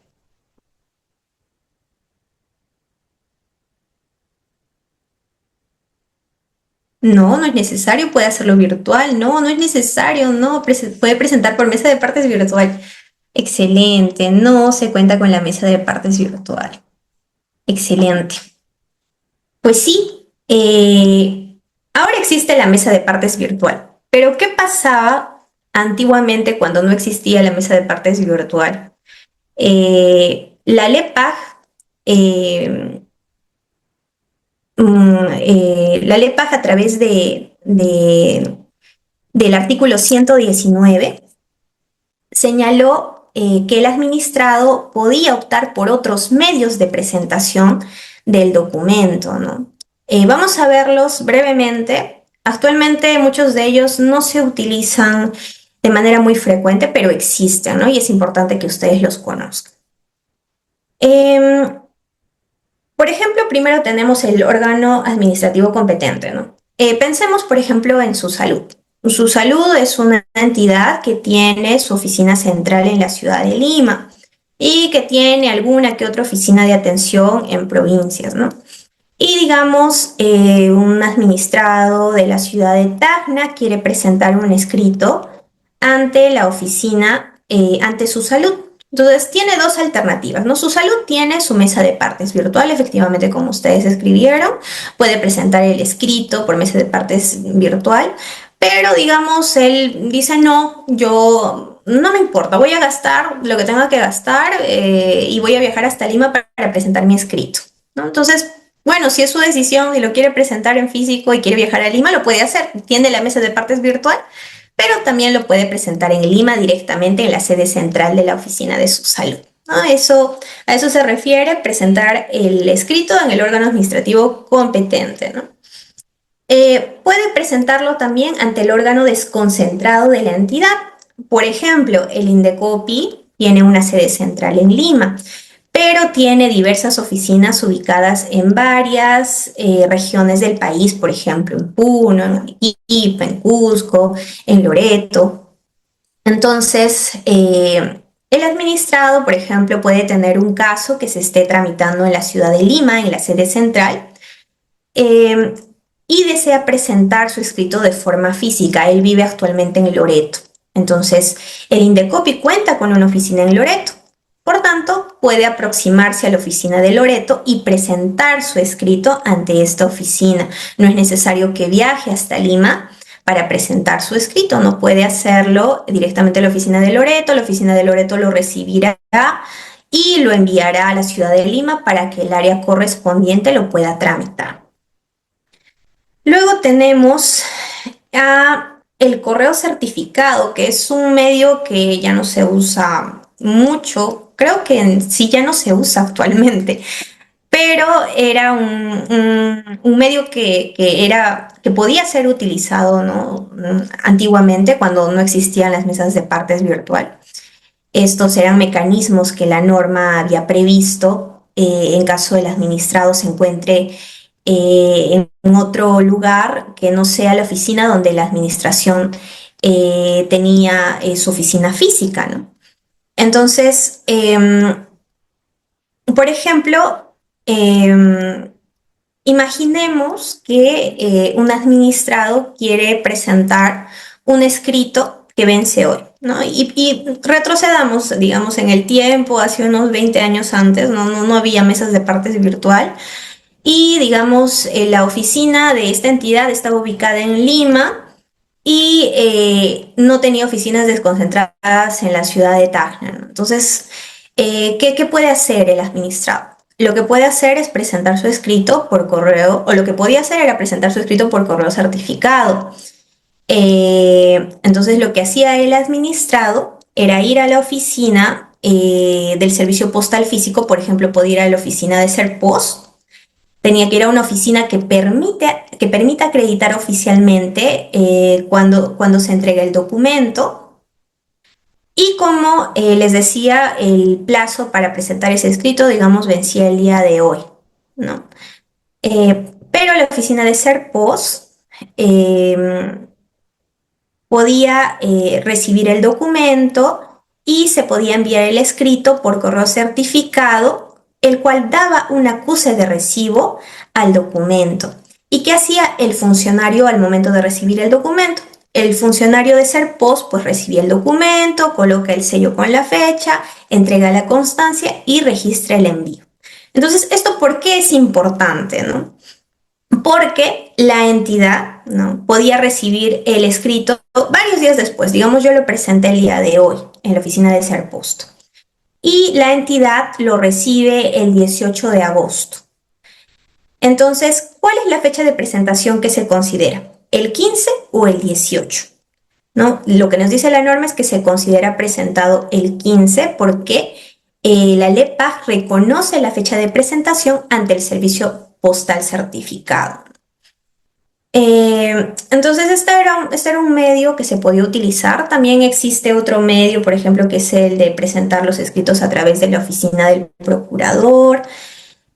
No, no es necesario, puede hacerlo virtual. No, no es necesario, no, puede presentar por mesa de partes virtual. Excelente, no se cuenta con la mesa de partes virtual. Excelente. Pues sí, ahora existe la mesa de partes virtual, pero ¿qué pasaba antiguamente cuando no existía la mesa de partes virtual? La LEPAG, eh, la LEPAG a través del artículo 119 señaló que el administrado podía optar por otros medios de presentación del documento, ¿no? Vamos a verlos brevemente. Actualmente muchos de ellos no se utilizan de manera muy frecuente, pero existen, ¿no? Y es importante que ustedes los conozcan. Por ejemplo, primero tenemos el órgano administrativo competente, ¿no? Pensemos, por ejemplo, en su salud. Su salud es una entidad que tiene su oficina central en la ciudad de Lima y que tiene alguna que otra oficina de atención en provincias, ¿no? Y digamos, un administrado de la ciudad de Tacna quiere presentar un escrito ante la oficina, ante su salud. Entonces, tiene dos alternativas, ¿no? Su salud tiene su mesa de partes virtual, efectivamente, como ustedes escribieron, puede presentar el escrito por mesa de partes virtual, pero digamos, él dice, no, yo no me importa, voy a gastar lo que tenga que gastar y voy a viajar hasta Lima para presentar mi escrito, ¿no? Entonces, bueno, si es su decisión y lo quiere presentar en físico y quiere viajar a Lima, lo puede hacer. Tiene la mesa de partes virtual, pero también lo puede presentar en Lima directamente en la sede central de la oficina de su salud, ¿no? A eso se refiere presentar el escrito en el órgano administrativo competente, ¿no? Puede presentarlo también ante el órgano desconcentrado de la entidad. Por ejemplo, el Indecopi tiene una sede central en Lima, pero tiene diversas oficinas ubicadas en varias regiones del país, por ejemplo, en Puno, en Arequipa, en Cusco, en Loreto. Entonces, el administrado, por ejemplo, puede tener un caso que se esté tramitando en la ciudad de Lima, en la sede central, eh, y desea presentar su escrito de forma física. Él vive actualmente en Loreto. Entonces, el Indecopi cuenta con una oficina en Loreto. Por tanto, puede aproximarse a la oficina de Loreto y presentar su escrito ante esta oficina. No es necesario que viaje hasta Lima para presentar su escrito, no puede hacerlo directamente a la oficina de Loreto lo recibirá y lo enviará a la ciudad de Lima para que el área correspondiente lo pueda tramitar. Luego tenemos a el correo certificado, que es un medio que ya no se usa mucho, creo que en sí ya no se usa actualmente, pero era un medio que podía ser utilizado, ¿no? Antiguamente, cuando no existían las mesas de partes virtual. Estos eran mecanismos que la norma había previsto en caso del administrado se encuentre en otro lugar que no sea la oficina donde la administración tenía su oficina física, ¿no? Entonces, por ejemplo, imaginemos que un administrado quiere presentar un escrito que vence hoy, ¿no? Y retrocedamos, digamos, en el tiempo, hace unos 20 años antes, no había mesas de partes virtual y, digamos, la oficina de esta entidad estaba ubicada en Lima y no tenía oficinas desconcentradas en la ciudad de Tacna, ¿no? Entonces, ¿qué puede hacer el administrado? Lo que puede hacer es presentar su escrito por correo, o lo que podía hacer era presentar su escrito por correo certificado. Entonces, lo que hacía el administrado era ir a la oficina del servicio postal físico, por ejemplo, podía ir a la oficina de Serpost, tenía que ir a una oficina que permita acreditar oficialmente cuando se entrega el documento. Y como les decía, el plazo para presentar ese escrito, digamos, vencía el día de hoy, ¿no? Pero la oficina de Serpost podía recibir el documento y se podía enviar el escrito por correo certificado, el cual daba un acuse de recibo al documento. ¿Y qué hacía el funcionario al momento de recibir el documento? El funcionario de Serpost pues recibía el documento, coloca el sello con la fecha, entrega la constancia y registra el envío. Entonces, ¿esto por qué es importante, no? Porque la entidad, ¿no?, podía recibir el escrito varios días después. Digamos, yo lo presenté el día de hoy en la oficina de Serpost y la entidad lo recibe el 18 de agosto. Entonces, ¿cuál es la fecha de presentación que se considera? ¿El 15 o el 18? ¿No? Lo que nos dice la norma es que se considera presentado el 15 porque la LEPAJ reconoce la fecha de presentación ante el servicio postal certificado. Entonces, este era un medio que se podía utilizar. También existe otro medio, por ejemplo, que es el de presentar los escritos a través de la oficina del procurador,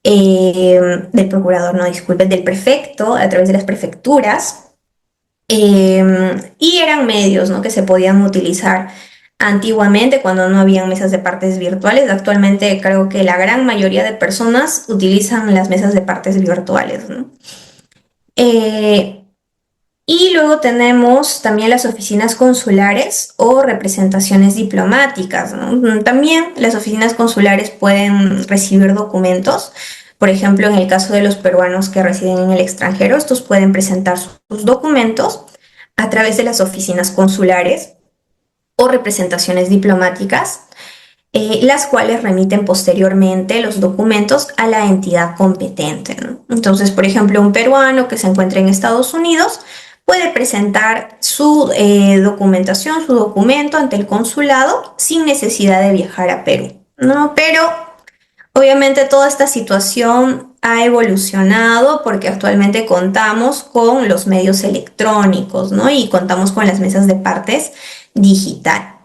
no, disculpen, del prefecto, a través de las prefecturas. Y eran medios, ¿no?, que se podían utilizar antiguamente cuando no habían mesas de partes virtuales. Actualmente creo que la gran mayoría de personas utilizan las mesas de partes virtuales, ¿no? Eh, y luego tenemos también las oficinas consulares o representaciones diplomáticas, ¿no? También las oficinas consulares pueden recibir documentos. Por ejemplo, en el caso de los peruanos que residen en el extranjero, estos pueden presentar sus documentos a través de las oficinas consulares o representaciones diplomáticas, las cuales remiten posteriormente los documentos a la entidad competente, ¿no? Entonces, por ejemplo, un peruano que se encuentra en Estados Unidos puede presentar su documentación, su documento ante el consulado sin necesidad de viajar a Perú, ¿no? Pero obviamente toda esta situación ha evolucionado porque actualmente contamos con los medios electrónicos, ¿no? Y contamos con las mesas de partes digital.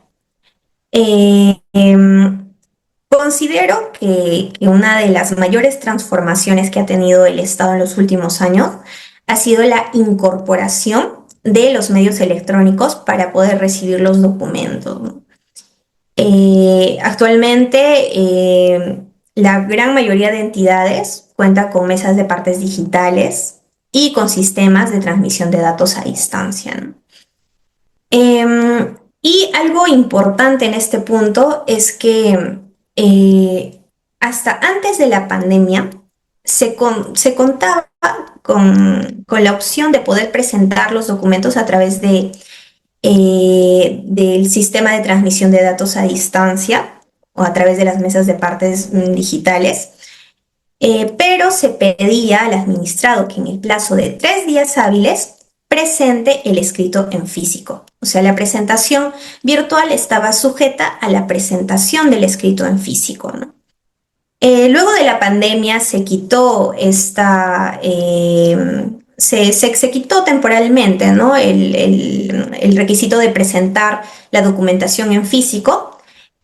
Eh, em, Considero que una de las mayores transformaciones que ha tenido el Estado en los últimos años ha sido la incorporación de los medios electrónicos para poder recibir los documentos, ¿no? Actualmente, la gran mayoría de entidades cuenta con mesas de partes digitales y con sistemas de transmisión de datos a distancia, ¿no? Y algo importante en este punto es que hasta antes de la pandemia se contaba con la opción de poder presentar los documentos a través del sistema de transmisión de datos a distancia o a través de las mesas de partes digitales, pero se pedía al administrado que en el plazo de 3 días hábiles presente el escrito en físico. O sea, la presentación virtual estaba sujeta a la presentación del escrito en físico, ¿no? Luego de la pandemia se quitó se quitó temporalmente, ¿no? El requisito de presentar la documentación en físico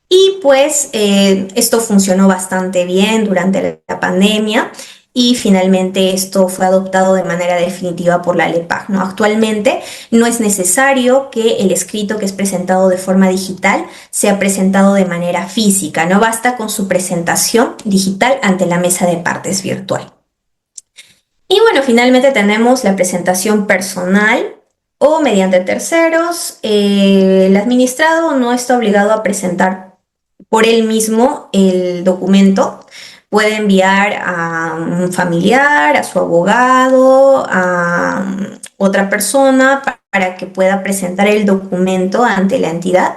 y pues esto funcionó bastante bien durante la pandemia y finalmente esto fue adoptado de manera definitiva por la LEPAC, ¿no? Actualmente no es necesario que el escrito que es presentado de forma digital sea presentado de manera física, no basta con su presentación digital ante la mesa de partes virtual. Y bueno, finalmente tenemos la presentación personal o mediante terceros. El administrado no está obligado a presentar por él mismo el documento. Puede enviar a un familiar, a su abogado, a otra persona para que pueda presentar el documento ante la entidad.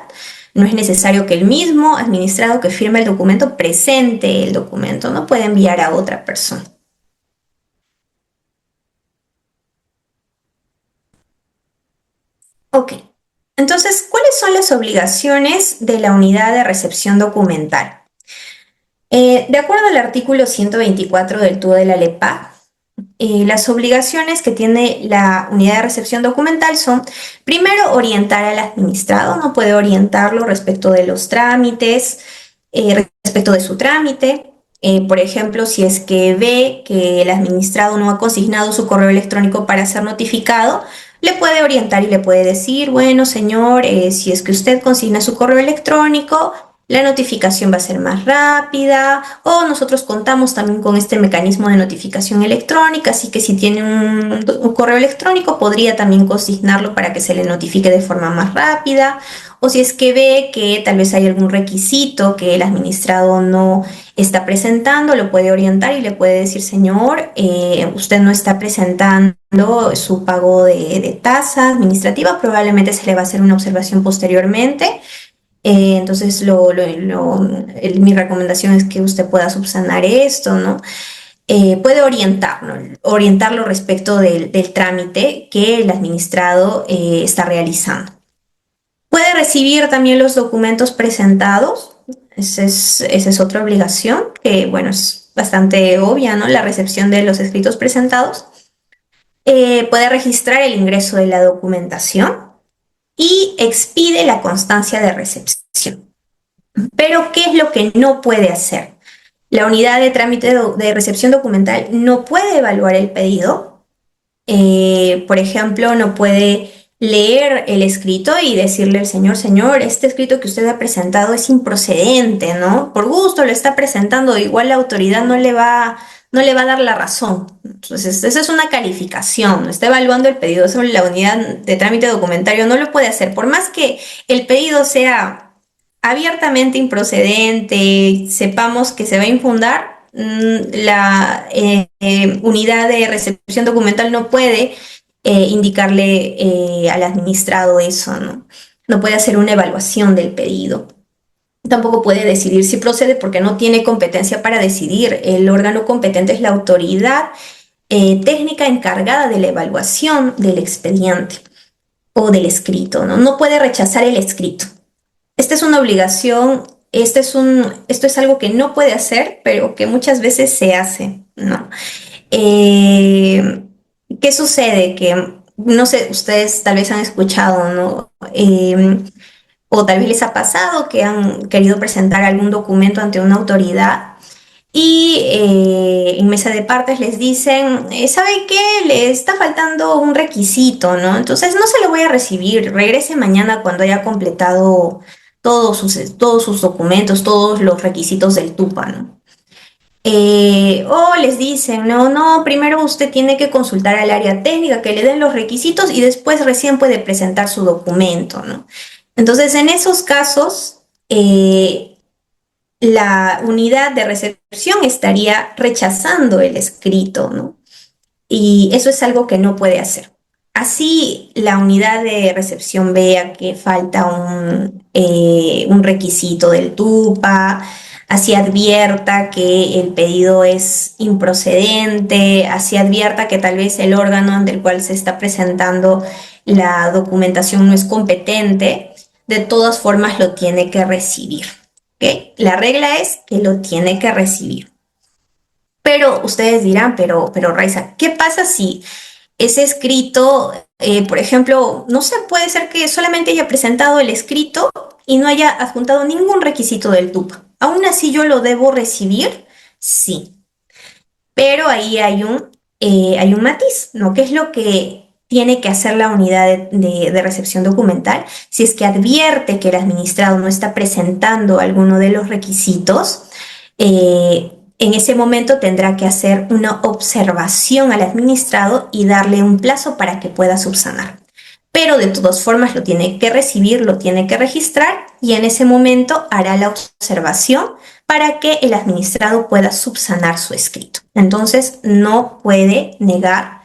No es necesario que el mismo administrado que firme el documento presente el documento, no puede enviar a otra persona. Ok, entonces, ¿cuáles son las obligaciones de la unidad de recepción documental? De acuerdo al artículo 124 del TUO de la LEPA, las obligaciones que tiene la unidad de recepción documental son, primero, orientar al administrado, no puede orientarlo respecto de los trámites, respecto de su trámite. Por ejemplo, si es que ve que el administrado no ha consignado su correo electrónico para ser notificado, le puede orientar y le puede decir, bueno, señor, si es que usted consigna su correo electrónico, la notificación va a ser más rápida o nosotros contamos también con este mecanismo de notificación electrónica, así que si tiene un correo electrónico podría también consignarlo para que se le notifique de forma más rápida, o si es que ve que tal vez hay algún requisito que el administrado no está presentando, lo puede orientar y le puede decir, señor, usted no está presentando su pago de tasa administrativa, probablemente se le va a hacer una observación posteriormente. Entonces, mi recomendación es que usted pueda subsanar esto, ¿no? Puede orientarlo respecto del trámite que el administrado está realizando. Puede recibir también los documentos presentados. Esa es otra obligación que, bueno, es bastante obvia, ¿no? La recepción de los escritos presentados. Puede registrar el ingreso de la documentación y expide la constancia de recepción. Pero, ¿qué es lo que no puede hacer? La unidad de trámite de recepción documental no puede evaluar el pedido. Por ejemplo, no puede leer el escrito y decirle al señor, señor, este escrito que usted ha presentado es improcedente, ¿no? Por gusto lo está presentando, igual la autoridad no le va a dar la razón. Entonces, esa es una calificación, ¿no? Está evaluando el pedido, eso la unidad de trámite documentario no lo puede hacer, por más que el pedido sea abiertamente improcedente, sepamos que se va a infundar, la unidad de recepción documental no puede indicarle al administrado eso, ¿no? No puede hacer una evaluación del pedido. Tampoco puede decidir si procede porque no tiene competencia para decidir. El órgano competente es la autoridad técnica encargada de la evaluación del expediente o del escrito, ¿no? No puede rechazar el escrito. Esta es una obligación, esto es algo que no puede hacer, pero que muchas veces se hace, ¿no? Eh, ¿Qué sucede? Que, no sé, ustedes tal vez han escuchado, ¿no? O tal vez les ha pasado que han querido presentar algún documento ante una autoridad y en mesa de partes les dicen, ¿sabe qué? Le está faltando un requisito, ¿no? Entonces no se lo voy a recibir, regrese mañana cuando haya completado todos sus documentos, todos los requisitos del TUPA, ¿no? O les dicen, no, no, primero usted tiene que consultar al área técnica que le den los requisitos y después recién puede presentar su documento, ¿no? Entonces, en esos casos, la unidad de recepción estaría rechazando el escrito, ¿no? Y eso es algo que no puede hacer. Así la unidad de recepción vea que falta un requisito del TUPA, así advierta que el pedido es improcedente, así advierta que tal vez el órgano ante el cual se está presentando la documentación no es competente, de todas formas lo tiene que recibir. ¿ok? La regla es que lo tiene que recibir. Pero ustedes dirán, pero Raiza, ¿qué pasa si ese escrito, por ejemplo, no sé, puede ser que solamente haya presentado el escrito y no haya adjuntado ningún requisito del TUPA? ¿Aún así yo lo debo recibir? Sí, pero ahí hay un matiz, ¿no? ¿Qué es lo que tiene que hacer la unidad de recepción documental? Si es que advierte que el administrado no está presentando alguno de los requisitos, en ese momento tendrá que hacer una observación al administrado y darle un plazo para que pueda subsanar. Pero de todas formas lo tiene que recibir, lo tiene que registrar y en ese momento hará la observación para que el administrado pueda subsanar su escrito. Entonces no puede negar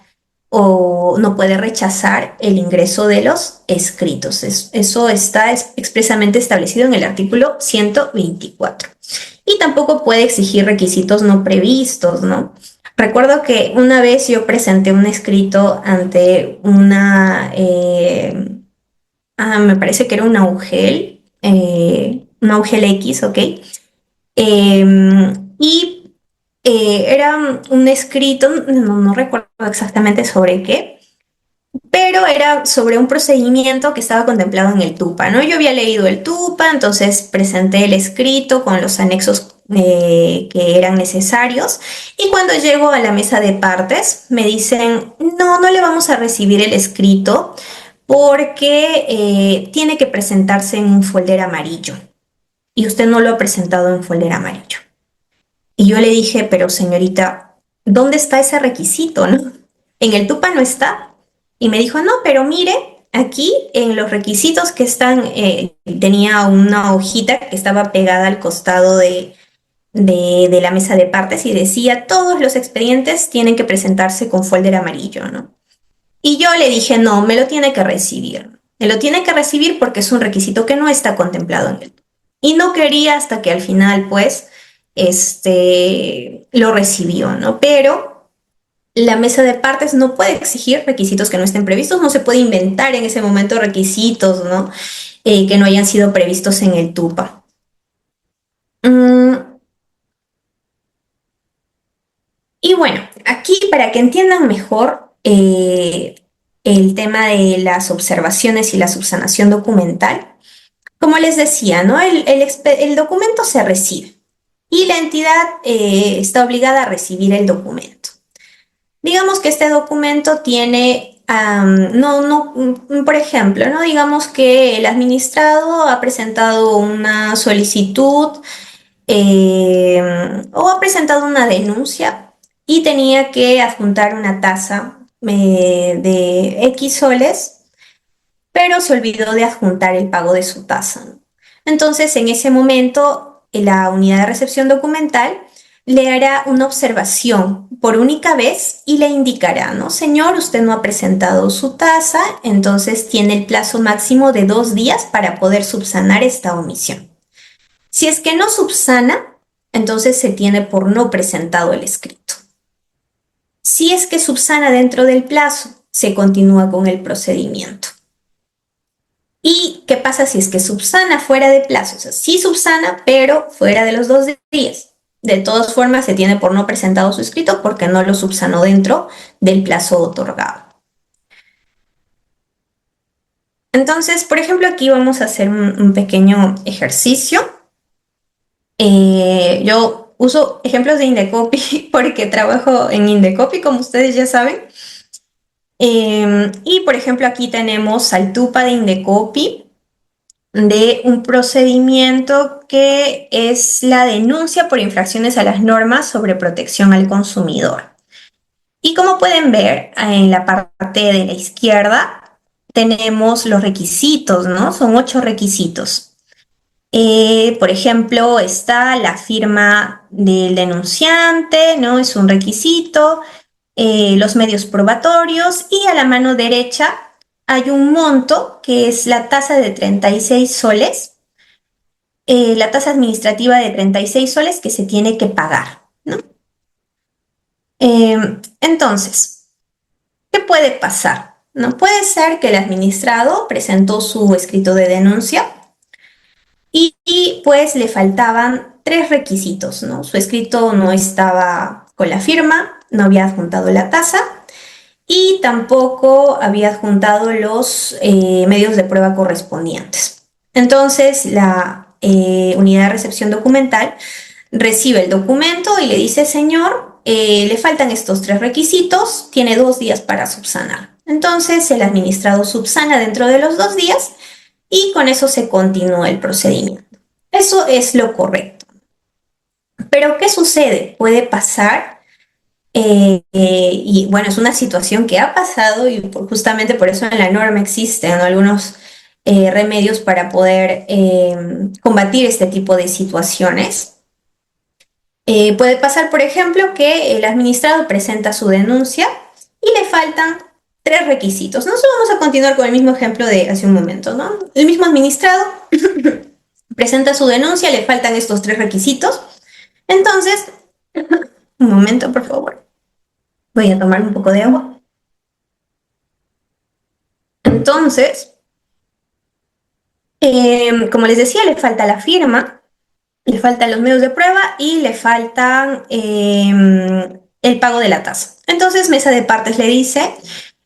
o no puede rechazar el ingreso de los escritos. Eso está expresamente establecido en el artículo 124. Y tampoco puede exigir requisitos no previstos, ¿no? Recuerdo que una vez yo presenté un escrito ante me parece que era una UGEL X, ¿ok? Y era un escrito, no recuerdo exactamente sobre qué, pero era sobre un procedimiento que estaba contemplado en el TUPA, ¿no? Yo había leído el TUPA, entonces presenté el escrito con los anexos que eran necesarios y cuando llego a la mesa de partes me dicen, no le vamos a recibir el escrito porque tiene que presentarse en un folder amarillo y usted no lo ha presentado en folder amarillo. Y yo le dije, pero señorita, ¿dónde está ese requisito, no? En el TUPA no está. Y me dijo, no, pero mire, aquí en los requisitos que están, tenía una hojita que estaba pegada al costado de la mesa de partes y decía, todos los expedientes tienen que presentarse con folder amarillo, ¿no? Y yo le dije, no, me lo tiene que recibir. Me lo tiene que recibir porque es un requisito que no está contemplado en el TUPA. Y no quería hasta que al final, pues, lo recibió, ¿no? Pero la mesa de partes no puede exigir requisitos que no estén previstos, no se puede inventar en ese momento requisitos, ¿no? Que no hayan sido previstos en el TUPA. Mm, y bueno, aquí para que entiendan mejor el tema de las observaciones y la subsanación documental, como les decía, ¿no? El documento se recibe y la entidad está obligada a recibir el documento. Digamos que este documento tiene, por ejemplo, ¿no? Digamos que el administrado ha presentado una solicitud o ha presentado una denuncia y tenía que adjuntar una tasa de X soles, pero se olvidó de adjuntar el pago de su tasa, ¿no? Entonces, en ese momento, la unidad de recepción documental le hará una observación por única vez y le indicará, ¿no? Señor, usted no ha presentado su tasa, entonces tiene el plazo máximo de 2 días para poder subsanar esta omisión. Si es que no subsana, entonces se tiene por no presentado el escrito. Si es que subsana dentro del plazo, se continúa con el procedimiento. ¿Y qué pasa si es que subsana fuera de plazo? O sea, sí subsana, pero fuera de los 2 días. De todas formas, se tiene por no presentado su escrito porque no lo subsanó dentro del plazo otorgado. Entonces, por ejemplo, aquí vamos a hacer un pequeño ejercicio. Yo uso ejemplos de Indecopy porque trabajo en Indecopy, como ustedes ya saben. Y, por ejemplo, aquí tenemos al TUPA de Indecopy de un procedimiento que es la denuncia por infracciones a las normas sobre protección al consumidor. Y como pueden ver, en la parte de la izquierda tenemos los requisitos, ¿no? Son 8 requisitos. Por ejemplo, está la firma del denunciante, ¿no? Es un requisito, los medios probatorios y a la mano derecha hay un monto que es la tasa de 36 soles, la tasa administrativa de 36 soles que se tiene que pagar, ¿no? Entonces, ¿qué puede pasar? ¿No? Puede ser que el administrado presentó su escrito de denuncia pues le faltaban tres requisitos, ¿no? Su escrito no estaba con la firma, no había adjuntado la tasa y tampoco había adjuntado los medios de prueba correspondientes. Entonces, la unidad de recepción documental recibe el documento y le dice, señor, le faltan estos tres requisitos, tiene 2 días para subsanar. Entonces, el administrado subsana dentro de los 2 días y con eso se continúa el procedimiento. Eso es lo correcto. Pero, ¿qué sucede? Puede pasar, y bueno, es una situación que ha pasado y justamente por eso en la norma existen, ¿no?, algunos remedios para poder combatir este tipo de situaciones. Puede pasar, por ejemplo, que el administrado presenta su denuncia y le faltan tres requisitos. Nosotros vamos a continuar con el mismo ejemplo de hace un momento, ¿no? El mismo administrado presenta su denuncia, le faltan estos tres requisitos. Entonces, un momento, por favor. Voy a tomar un poco de agua. Entonces, como les decía, le falta la firma, le faltan los medios de prueba y le faltan el pago de la tasa. Entonces, mesa de partes le dice,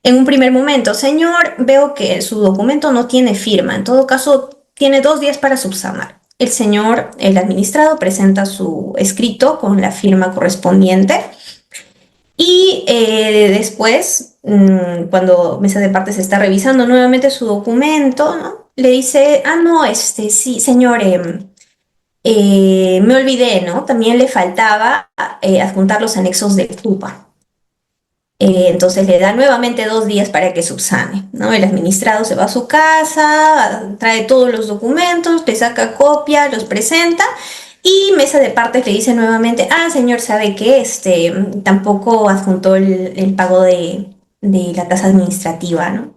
en un primer momento, señor, veo que su documento no tiene firma. En todo caso, tiene 2 días para subsanar. El señor, el administrado, presenta su escrito con la firma correspondiente. Y después, cuando mesa de partes está revisando nuevamente su documento, ¿no?, le dice, no, sí, señor, me olvidé, ¿no? También le faltaba adjuntar los anexos del FUPA. Entonces le da nuevamente 2 días para que subsane, ¿no? El administrado se va a su casa, trae todos los documentos, le saca copia, los presenta y mesa de partes le dice nuevamente, señor, ¿sabe qué? Tampoco adjuntó el pago de la tasa administrativa, ¿no?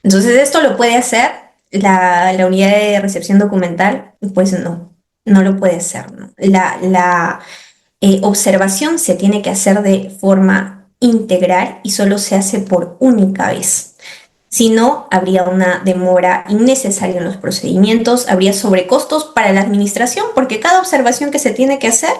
Entonces esto lo puede hacer la unidad de recepción documental, pues no lo puede hacer, ¿no? La observación se tiene que hacer de forma integral y solo se hace por única vez. Si no, habría una demora innecesaria en los procedimientos, habría sobrecostos para la administración, porque cada observación que se tiene que hacer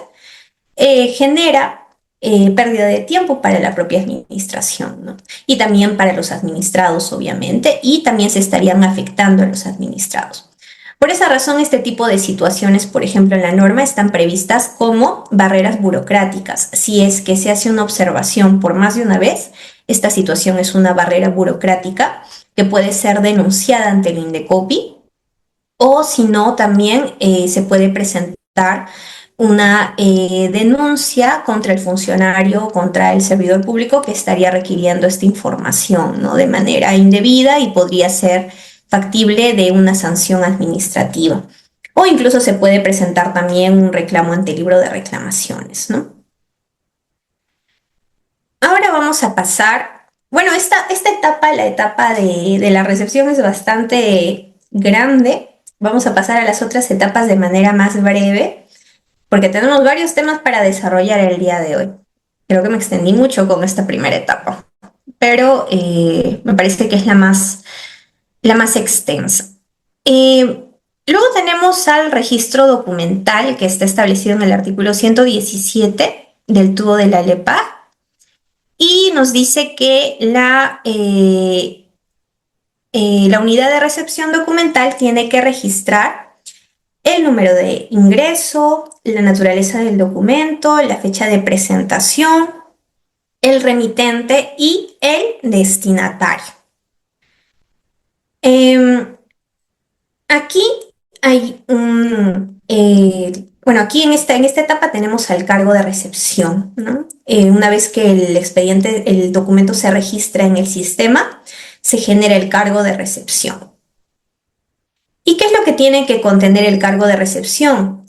genera pérdida de tiempo para la propia administración, ¿no? Y también para los administrados, obviamente, y también se estarían afectando a los administrados. Por esa razón, este tipo de situaciones, por ejemplo, en la norma están previstas como barreras burocráticas. Si es que se hace una observación por más de una vez, esta situación es una barrera burocrática que puede ser denunciada ante el INDECOPI, o si no, también se puede presentar una denuncia contra el funcionario, contra el servidor público que estaría requiriendo esta información, ¿no?, de manera indebida y podría ser factible de una sanción administrativa. O incluso se puede presentar también un reclamo ante el libro de reclamaciones, ¿no? Ahora vamos a pasar, bueno, esta etapa, la etapa de la recepción es bastante grande. Vamos a pasar a las otras etapas de manera más breve, porque tenemos varios temas para desarrollar el día de hoy. Creo que me extendí mucho con esta primera etapa, pero me parece que es la más extensa. Luego tenemos al registro documental que está establecido en el artículo 117 del TUDO de la LEPAC y nos dice que la unidad de recepción documental tiene que registrar el número de ingreso, la naturaleza del documento, la fecha de presentación, el remitente y el destinatario. Aquí hay bueno, aquí en esta etapa tenemos al cargo de recepción, ¿no? Una vez que el documento se registra en el sistema, se genera el cargo de recepción. ¿Y qué es lo que tiene que contener el cargo de recepción?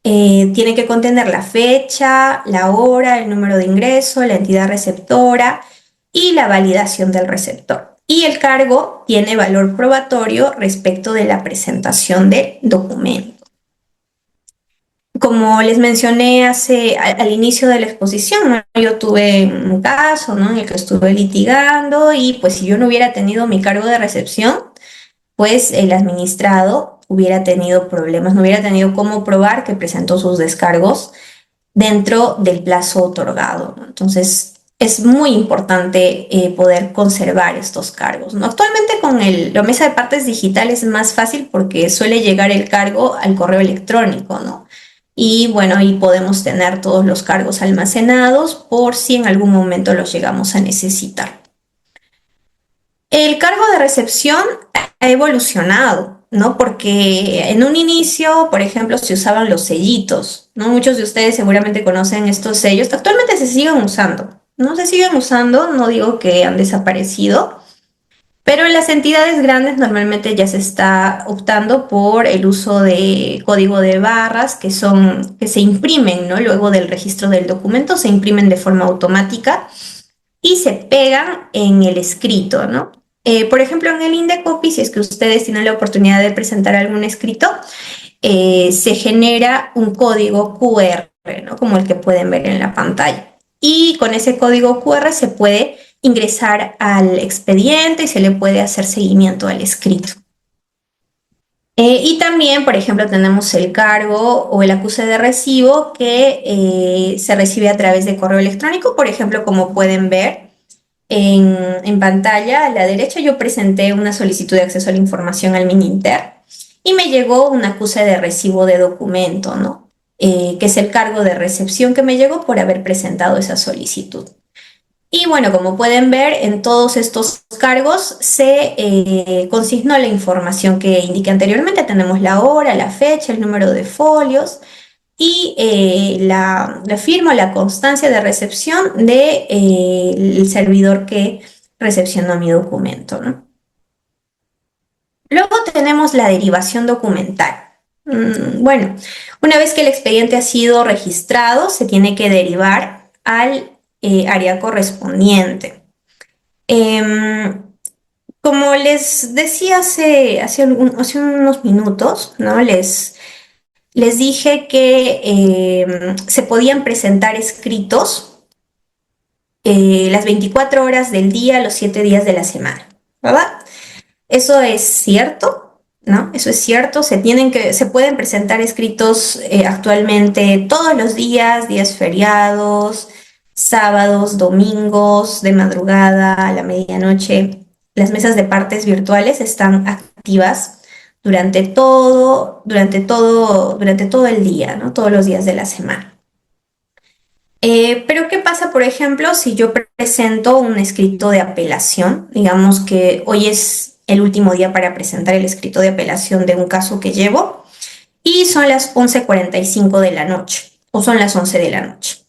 Tiene que contener la fecha, la hora, el número de ingreso, la entidad receptora y la validación del receptor. Y el cargo tiene valor probatorio respecto de la presentación del documento. Como les mencioné al inicio de la exposición, ¿no?, yo tuve un caso, ¿no?, en el que estuve litigando y pues si yo no hubiera tenido mi cargo de recepción, pues el administrado hubiera tenido problemas, no hubiera tenido cómo probar que presentó sus descargos dentro del plazo otorgado, ¿no? Entonces, es muy importante poder conservar estos cargos, ¿no? Actualmente con la mesa de partes digital es más fácil porque suele llegar el cargo al correo electrónico, ¿no? Y bueno, ahí podemos tener todos los cargos almacenados por si en algún momento los llegamos a necesitar. El cargo de recepción ha evolucionado, ¿no? Porque en un inicio, por ejemplo, se usaban los sellitos, ¿no? Muchos de ustedes seguramente conocen estos sellos. Actualmente se siguen usando, ¿no? Se siguen usando, no digo que han desaparecido, pero en las entidades grandes normalmente ya se está optando por el uso de código de barras que se imprimen, ¿no? Luego del registro del documento, se imprimen de forma automática y se pegan en el escrito, ¿no? Por ejemplo, en el Indecopy, si es que ustedes tienen la oportunidad de presentar algún escrito, se genera un código QR, ¿no? Como el que pueden ver en la pantalla. Y con ese código QR se puede ingresar al expediente y se le puede hacer seguimiento al escrito. Y también, por ejemplo, tenemos el cargo o el acuse de recibo que se recibe a través de correo electrónico. Por ejemplo, como pueden ver en pantalla a la derecha, yo presenté una solicitud de acceso a la información al Mininter y me llegó un acuse de recibo de documento, ¿no? Que es el cargo de recepción que me llegó por haber presentado esa solicitud. Y bueno, como pueden ver, en todos estos cargos se consignó la información que indiqué anteriormente. Tenemos la hora, la fecha, el número de folios y la firma, la constancia de recepción del servidor que recepcionó mi documento, ¿no? Luego tenemos la derivación documental. Bueno, una vez que el expediente ha sido registrado, se tiene que derivar al área correspondiente. Como les decía hace unos minutos, ¿no? Les dije que se podían presentar escritos las 24 horas del día, los 7 días de la semana, ¿verdad? Eso es cierto, ¿no? Eso es cierto. Se pueden presentar escritos actualmente todos los días, días feriados, sábados, domingos, de madrugada, a la medianoche. Las mesas de partes virtuales están activas durante todo el día, ¿no? Todos los días de la semana. Pero ¿qué pasa, por ejemplo, si yo presento un escrito de apelación? Digamos que hoy es el último día para presentar el escrito de apelación de un caso que llevo y son las 11:45 de la noche o son las 11 de la noche.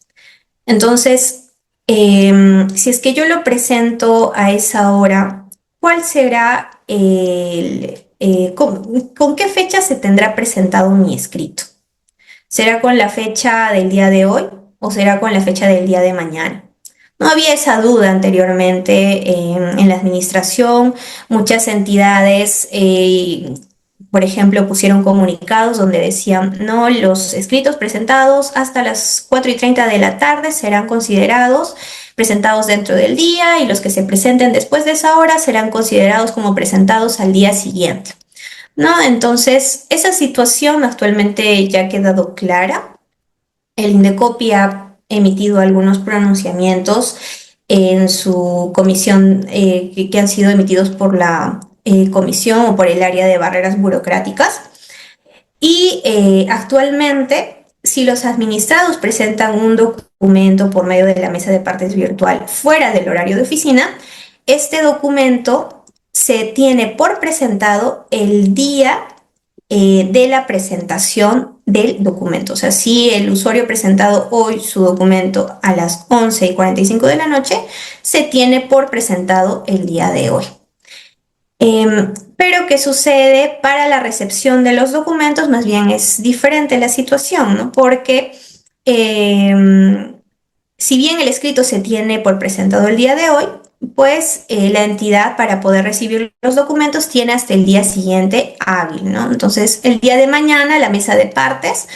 Entonces, si es que yo lo presento a esa hora, ¿cuál será con qué fecha se tendrá presentado mi escrito? ¿Será con la fecha del día de hoy o será con la fecha del día de mañana? No había esa duda anteriormente en la administración. Muchas entidades, por ejemplo, pusieron comunicados donde decían, no, los escritos presentados hasta las 4:30 de la tarde serán considerados presentados dentro del día y los que se presenten después de esa hora serán considerados como presentados al día siguiente, ¿no? Entonces, esa situación actualmente ya ha quedado clara. El Indecopy ha emitido algunos pronunciamientos en su comisión que han sido emitidos por la comisión o por el área de barreras burocráticas. Y actualmente, si los administrados presentan un documento por medio de la mesa de partes virtual fuera del horario de oficina, este documento se tiene por presentado el día de la presentación del documento. O sea, si el usuario ha presentado hoy su documento a las 11:45 de la noche, se tiene por presentado el día de hoy. Pero ¿qué sucede para la recepción de los documentos? Más bien es diferente la situación, ¿no? Porque si bien el escrito se tiene por presentado el día de hoy, pues la entidad para poder recibir los documentos tiene hasta el día siguiente hábil, ¿no? Entonces, el día de mañana la mesa de partes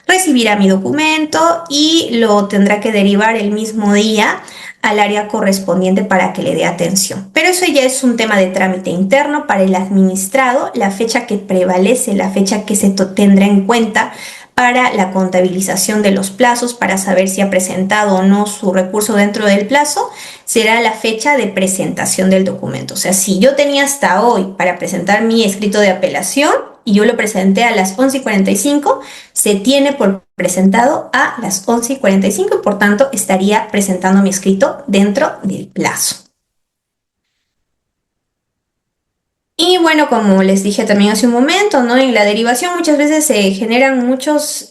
recibirá mi documento y lo tendrá que derivar el mismo día al área correspondiente para que le dé atención. Pero eso ya es un tema de trámite interno para el administrado, la fecha que prevalece, la fecha que se tendrá en cuenta para la contabilización de los plazos, para saber si ha presentado o no su recurso dentro del plazo, será la fecha de presentación del documento. O sea, si yo tenía hasta hoy para presentar mi escrito de apelación y yo lo presenté a las 11:45, se tiene por presentado a las 11:45 y por tanto estaría presentando mi escrito dentro del plazo. Y bueno, como les dije también hace un momento, ¿no? En la derivación muchas veces se generan muchos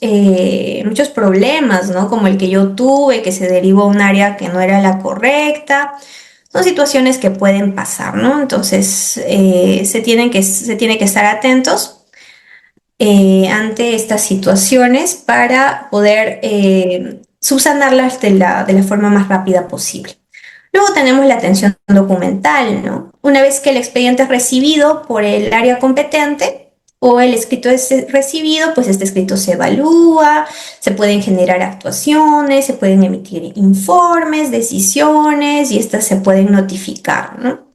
problemas, ¿no? Como el que yo tuve, que se derivó a un área que no era la correcta. Son situaciones que pueden pasar, ¿no? Entonces, se tiene que estar atentos ante estas situaciones para poder subsanarlas de la forma más rápida posible. Luego tenemos la atención documental, ¿no? Una vez que el expediente es recibido por el área competente o el escrito es recibido, pues este escrito se evalúa, se pueden generar actuaciones, se pueden emitir informes, decisiones y estas se pueden notificar, ¿no?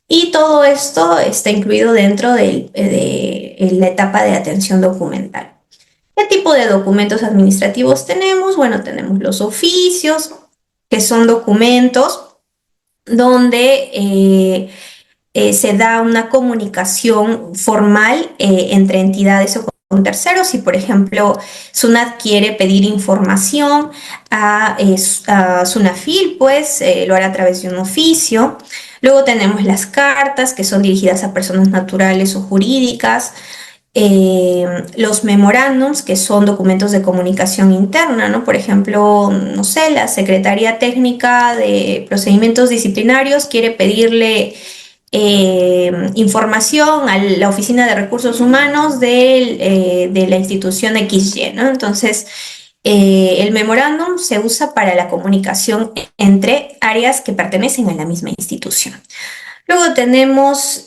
Y todo esto está incluido dentro de la etapa de atención documental. ¿Qué tipo de documentos administrativos tenemos? Bueno, tenemos los oficios, que son documentos donde se da una comunicación formal entre entidades o con terceros. Si, por ejemplo, SUNAT quiere pedir información a SUNAFIL, pues lo hará a través de un oficio. Luego tenemos las cartas, que son dirigidas a personas naturales o jurídicas. Los memorándums, que son documentos de comunicación interna, ¿no? Por ejemplo, no sé, la Secretaría Técnica de Procedimientos Disciplinarios quiere pedirle información a la Oficina de Recursos Humanos de la institución XY, ¿no? Entonces, el memorándum se usa para la comunicación entre áreas que pertenecen a la misma institución. Luego tenemos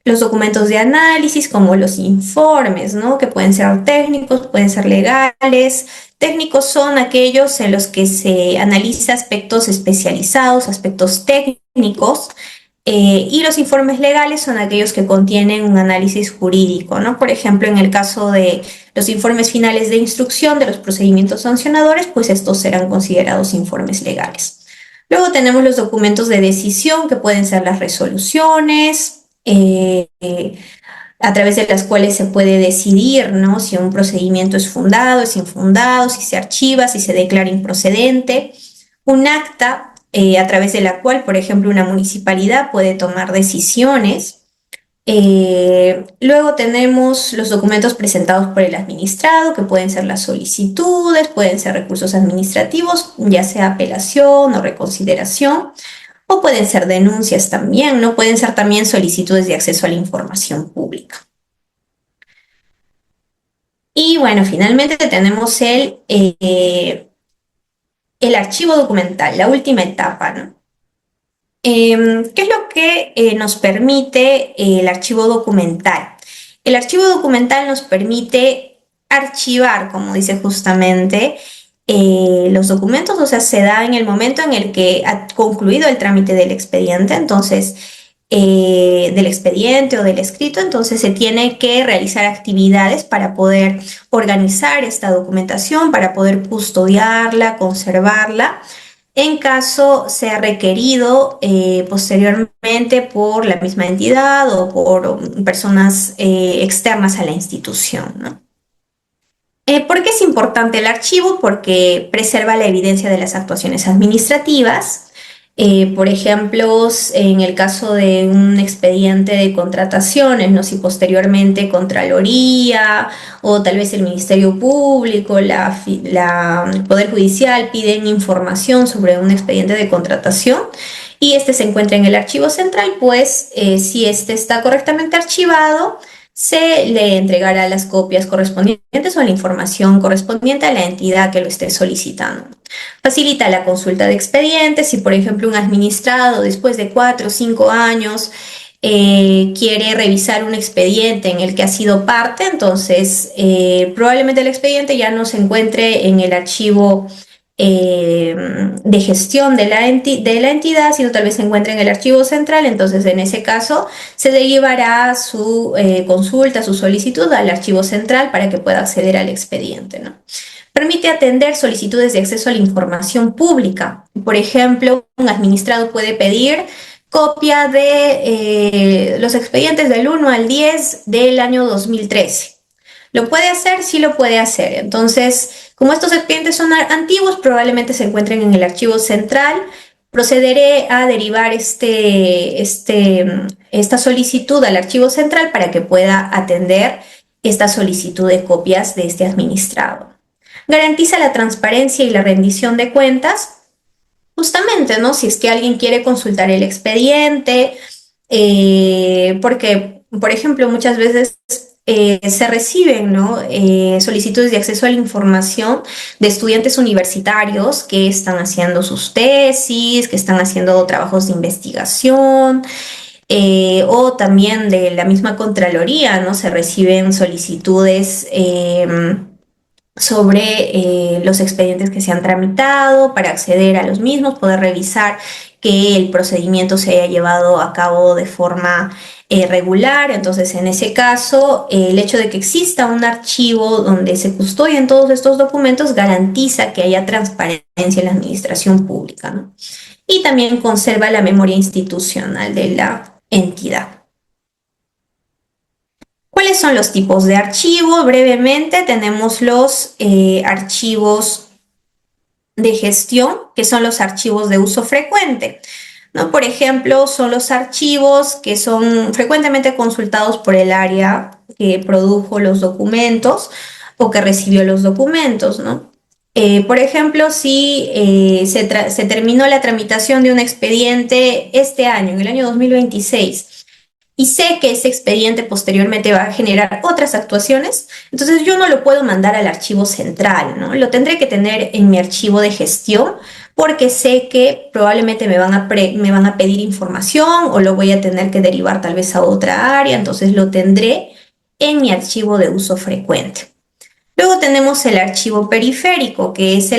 los documentos de análisis, como los informes, ¿no? Que pueden ser técnicos, pueden ser legales. Técnicos son aquellos en los que se analiza aspectos especializados, aspectos técnicos, y los informes legales son aquellos que contienen un análisis jurídico, ¿no? Por ejemplo, en el caso de los informes finales de instrucción de los procedimientos sancionadores, pues estos serán considerados informes legales. Luego tenemos los documentos de decisión, que pueden ser las resoluciones, a través de las cuales se puede decidir, ¿no? Si un procedimiento es fundado, es infundado, si se archiva, si se declara improcedente. Un acta, a través de la cual, por ejemplo, una municipalidad puede tomar decisiones. Luego tenemos los documentos presentados por el administrado, que pueden ser las solicitudes, pueden ser recursos administrativos, ya sea apelación o reconsideración, o pueden ser denuncias también, ¿no? Pueden ser también solicitudes de acceso a la información pública. Y bueno, finalmente tenemos el archivo documental, la última etapa, ¿no? ¿Qué es lo que nos permite el archivo documental? El archivo documental nos permite archivar, como dice justamente, los documentos, o sea, se da en el momento en el que ha concluido el trámite del expediente, entonces, del expediente o del escrito, entonces se tiene que realizar actividades para poder organizar esta documentación, para poder custodiarla, conservarla, en caso sea requerido posteriormente por la misma entidad o por personas externas a la institución, ¿no? ¿Por qué es importante el archivo? Porque preserva la evidencia de las actuaciones administrativas. Por ejemplo, en el caso de un expediente de contrataciones, ¿no? Si posteriormente Contraloría o tal vez el Ministerio Público, el Poder Judicial piden información sobre un expediente de contratación y este se encuentra en el archivo central, pues si este está correctamente archivado, se le entregará las copias correspondientes o la información correspondiente a la entidad que lo esté solicitando. Facilita la consulta de expedientes. Si, por ejemplo, un administrado después de 4 o 5 años quiere revisar un expediente en el que ha sido parte, entonces probablemente el expediente ya no se encuentre en el archivo de gestión de de la entidad, sino tal vez se encuentre en el archivo central. Entonces en ese caso se derivará su consulta, su solicitud al archivo central para que pueda acceder al expediente, ¿no? Permite atender solicitudes de acceso a la información pública. Por ejemplo, un administrado puede pedir copia de los expedientes del 1 al 10 del año 2013. ¿Lo puede hacer? Sí lo puede hacer. Entonces, como estos expedientes son antiguos, probablemente se encuentren en el archivo central. Procederé a derivar esta solicitud al archivo central para que pueda atender esta solicitud de copias de este administrado. Garantiza la transparencia y la rendición de cuentas. Justamente, ¿no? Si es que alguien quiere consultar el expediente, porque, por ejemplo, muchas veces se reciben, ¿no? Solicitudes de acceso a la información de estudiantes universitarios que están haciendo sus tesis, que están haciendo trabajos de investigación, o también de la misma Contraloría, ¿no? Se reciben solicitudes sobre los expedientes que se han tramitado para acceder a los mismos, poder revisar que el procedimiento se haya llevado a cabo de forma regular. Entonces, en ese caso, el hecho de que exista un archivo donde se custodian todos estos documentos garantiza que haya transparencia en la administración pública, ¿no? Y también conserva la memoria institucional de la entidad. ¿Cuáles son los tipos de archivo? Brevemente, tenemos los archivos de gestión, que son los archivos de uso frecuente, ¿no? Por ejemplo, son los archivos que son frecuentemente consultados por el área que produjo los documentos o que recibió los documentos, ¿no? Por ejemplo, si se terminó la tramitación de un expediente este año, en el año 2026, y sé que ese expediente posteriormente va a generar otras actuaciones, entonces yo no lo puedo mandar al archivo central, ¿no? Lo tendré que tener en mi archivo de gestión porque sé que probablemente me van a pedir información o lo voy a tener que derivar tal vez a otra área, entonces lo tendré en mi archivo de uso frecuente. Luego tenemos el archivo periférico, que es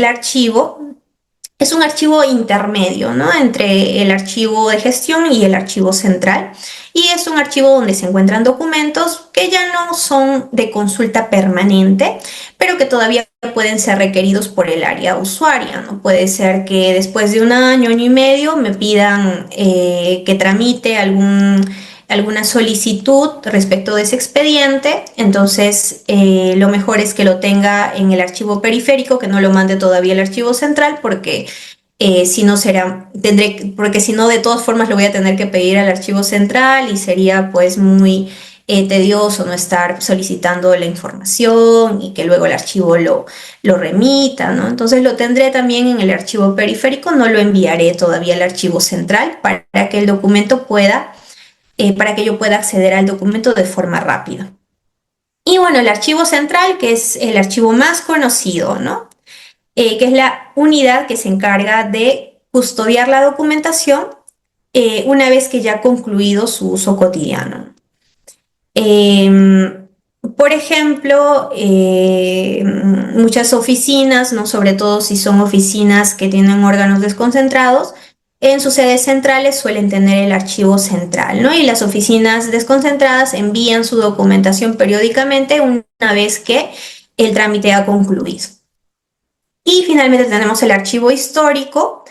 un archivo intermedio, ¿no? Entre el archivo de gestión y el archivo central. Y es un archivo donde se encuentran documentos que ya no son de consulta permanente, pero que todavía pueden ser requeridos por el área usuaria, ¿no? Puede ser que después de un año, año y medio, me pidan que tramite alguna solicitud respecto de ese expediente. Entonces lo mejor es que lo tenga en el archivo periférico, que no lo mande todavía al archivo central, porque si no porque si no de todas formas lo voy a tener que pedir al archivo central y sería pues muy tedioso no estar solicitando la información y que luego el archivo lo remita, ¿no? Entonces lo tendré también en el archivo periférico, no lo enviaré todavía al archivo central para que el documento para que yo pueda acceder al documento de forma rápida. Y bueno, el archivo central, que es el archivo más conocido, ¿no? Que es la unidad que se encarga de custodiar la documentación una vez que ya ha concluido su uso cotidiano. Por ejemplo, muchas oficinas, ¿no? Sobre todo si son oficinas que tienen órganos desconcentrados, en sus sedes centrales suelen tener el archivo central, ¿no? Y las oficinas desconcentradas envían su documentación periódicamente una vez que el trámite ha concluido. Y finalmente tenemos el archivo histórico,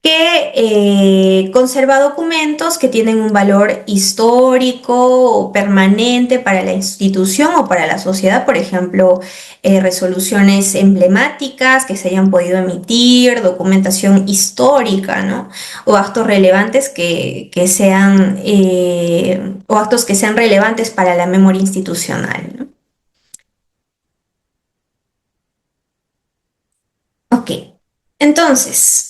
que conserva documentos que tienen un valor histórico o permanente para la institución o para la sociedad, por ejemplo, resoluciones emblemáticas que se hayan podido emitir, documentación histórica, ¿no? O actos relevantes o actos que sean relevantes para la memoria institucional, ¿no? Ok, entonces,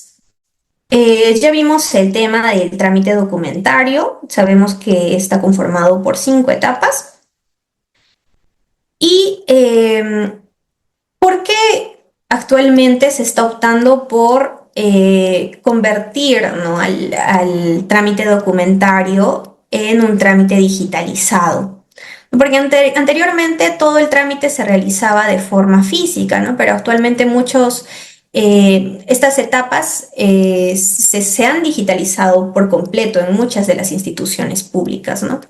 ya vimos el tema del trámite documentario, sabemos que está conformado por 5 etapas. ¿Y por qué actualmente se está optando por convertir, ¿no? al trámite documentario en un trámite digitalizado? Porque anteriormente todo el trámite se realizaba de forma física, ¿no? Pero actualmente muchos estas etapas se han digitalizado por completo en muchas de las instituciones públicas, ¿no?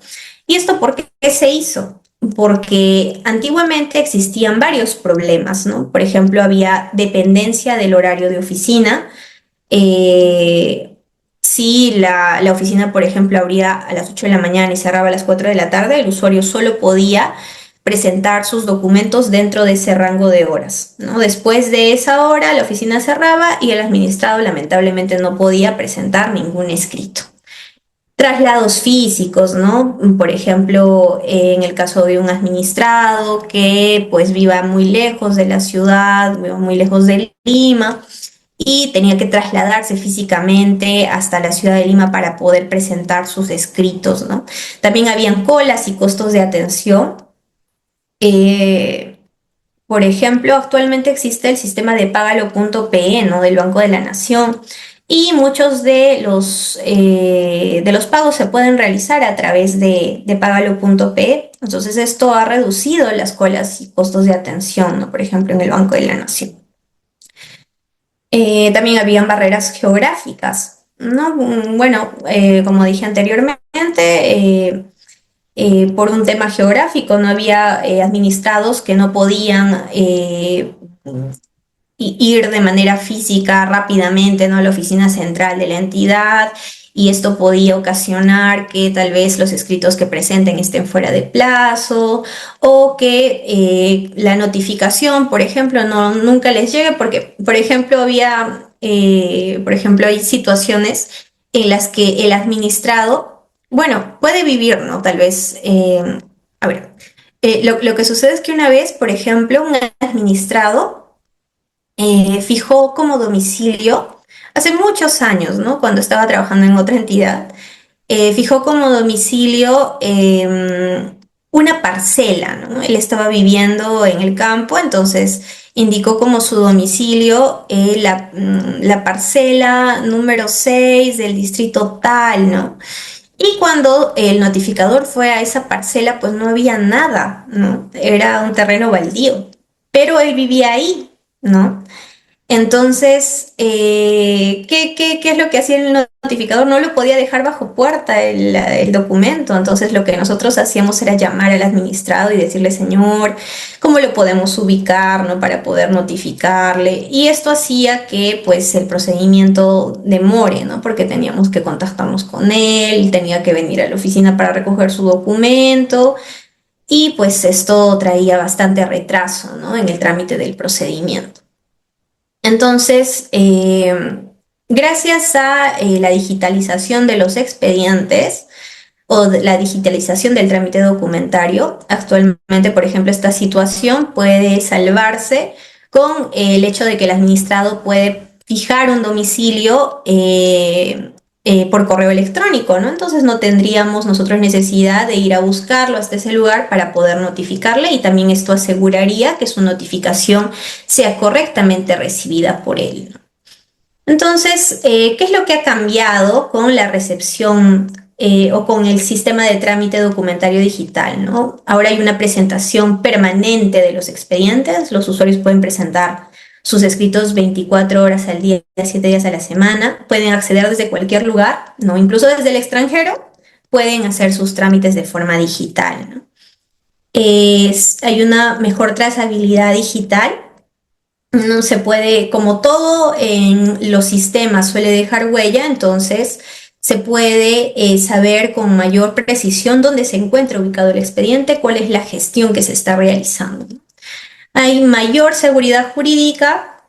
¿Y esto por qué se hizo? Porque antiguamente existían varios problemas, ¿no? Por ejemplo, había dependencia del horario de oficina. Si la oficina, por ejemplo, abría a las 8 de la mañana y cerraba a las 4 de la tarde, el usuario solo podía presentar sus documentos dentro de ese rango de horas, ¿no? Después de esa hora, la oficina cerraba y el administrado lamentablemente no podía presentar ningún escrito. Traslados físicos, ¿no? Por ejemplo, en el caso de un administrado que pues viva muy lejos de la ciudad, viva muy lejos de Lima y tenía que trasladarse físicamente hasta la ciudad de Lima para poder presentar sus escritos, ¿no? También habían colas y costos de atención. Eh, por ejemplo, actualmente existe el sistema de Págalo.pe, ¿no? Del Banco de la Nación. Y muchos de los pagos se pueden realizar a través de Págalo.pe. Entonces, esto ha reducido las colas y costos de atención, ¿no? Por ejemplo, en el Banco de la Nación. También habían barreras geográficas, ¿no? Bueno, como dije anteriormente, por un tema geográfico, no había administrados que no podían ir de manera física rápidamente, ¿no? A la oficina central de la entidad, y esto podía ocasionar que tal vez los escritos que presenten estén fuera de plazo o que la notificación, por ejemplo, nunca les llegue porque, por ejemplo, hay situaciones en las que el administrado, bueno, puede vivir, ¿no? Tal vez, a ver, lo que sucede es que una vez, por ejemplo, un administrado fijó como domicilio, hace muchos años, ¿no? Cuando estaba trabajando en otra entidad, fijó como domicilio una parcela, ¿no? Él estaba viviendo en el campo, entonces indicó como su domicilio la parcela número 6 del distrito tal, ¿no? Y cuando el notificador fue a esa parcela, pues no había nada, ¿no? Era un terreno baldío, pero él vivía ahí, ¿no? Entonces, ¿qué es lo que hacía el notificador? No lo podía dejar bajo puerta el documento. Entonces, lo que nosotros hacíamos era llamar al administrado y decirle, señor, ¿cómo lo podemos ubicar, ¿no? Para poder notificarle. Y esto hacía que, pues, el procedimiento demore, ¿no? Porque teníamos que contactarnos con él, tenía que venir a la oficina para recoger su documento. Y, pues, esto traía bastante retraso, ¿no? En el trámite del procedimiento. Entonces, gracias a la digitalización de los expedientes o de la digitalización del trámite documentario, actualmente, por ejemplo, esta situación puede salvarse con el hecho de que el administrado puede fijar un domicilio por correo electrónico, ¿no? Entonces no tendríamos nosotros necesidad de ir a buscarlo hasta ese lugar para poder notificarle, y también esto aseguraría que su notificación sea correctamente recibida por él, ¿no? Entonces, ¿qué es lo que ha cambiado con la recepción o con el sistema de trámite documentario digital, ¿no? Ahora hay una presentación permanente de los expedientes. Los usuarios pueden presentar sus escritos 24 horas al día, 7 días a la semana. Pueden acceder desde cualquier lugar, ¿no? Incluso desde el extranjero pueden hacer sus trámites de forma digital, ¿no? Hay una mejor trazabilidad digital. No se puede, como todo en los sistemas suele dejar huella, entonces se puede saber con mayor precisión dónde se encuentra ubicado el expediente, cuál es la gestión que se está realizando. Hay mayor seguridad jurídica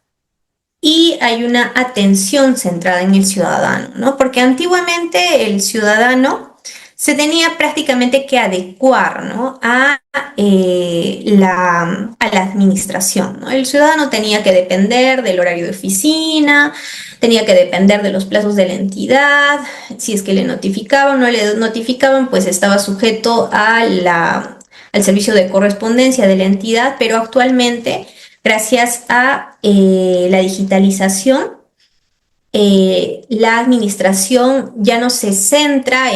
y hay una atención centrada en el ciudadano, ¿no? Porque antiguamente el ciudadano se tenía prácticamente que adecuar, ¿no? A la administración, ¿no? El ciudadano tenía que depender del horario de oficina, tenía que depender de los plazos de la entidad. Si es que le notificaban o no le notificaban, pues estaba sujeto al servicio de correspondencia de la entidad, pero actualmente, gracias a la digitalización, la administración ya no se centra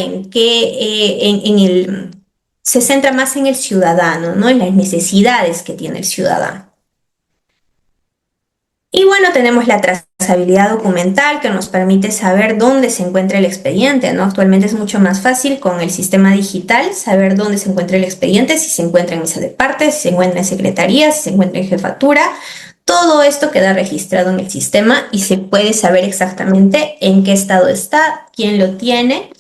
se centra más en el ciudadano, ¿no? En las necesidades que tiene el ciudadano. Y bueno, tenemos la trazabilidad documental que nos permite saber dónde se encuentra el expediente, ¿no? Actualmente es mucho más fácil con el sistema digital saber dónde se encuentra el expediente, si se encuentra en mesa de partes, si se encuentra en secretaría, si se encuentra en jefatura. Todo esto queda registrado en el sistema y se puede saber exactamente en qué estado está, quién lo tiene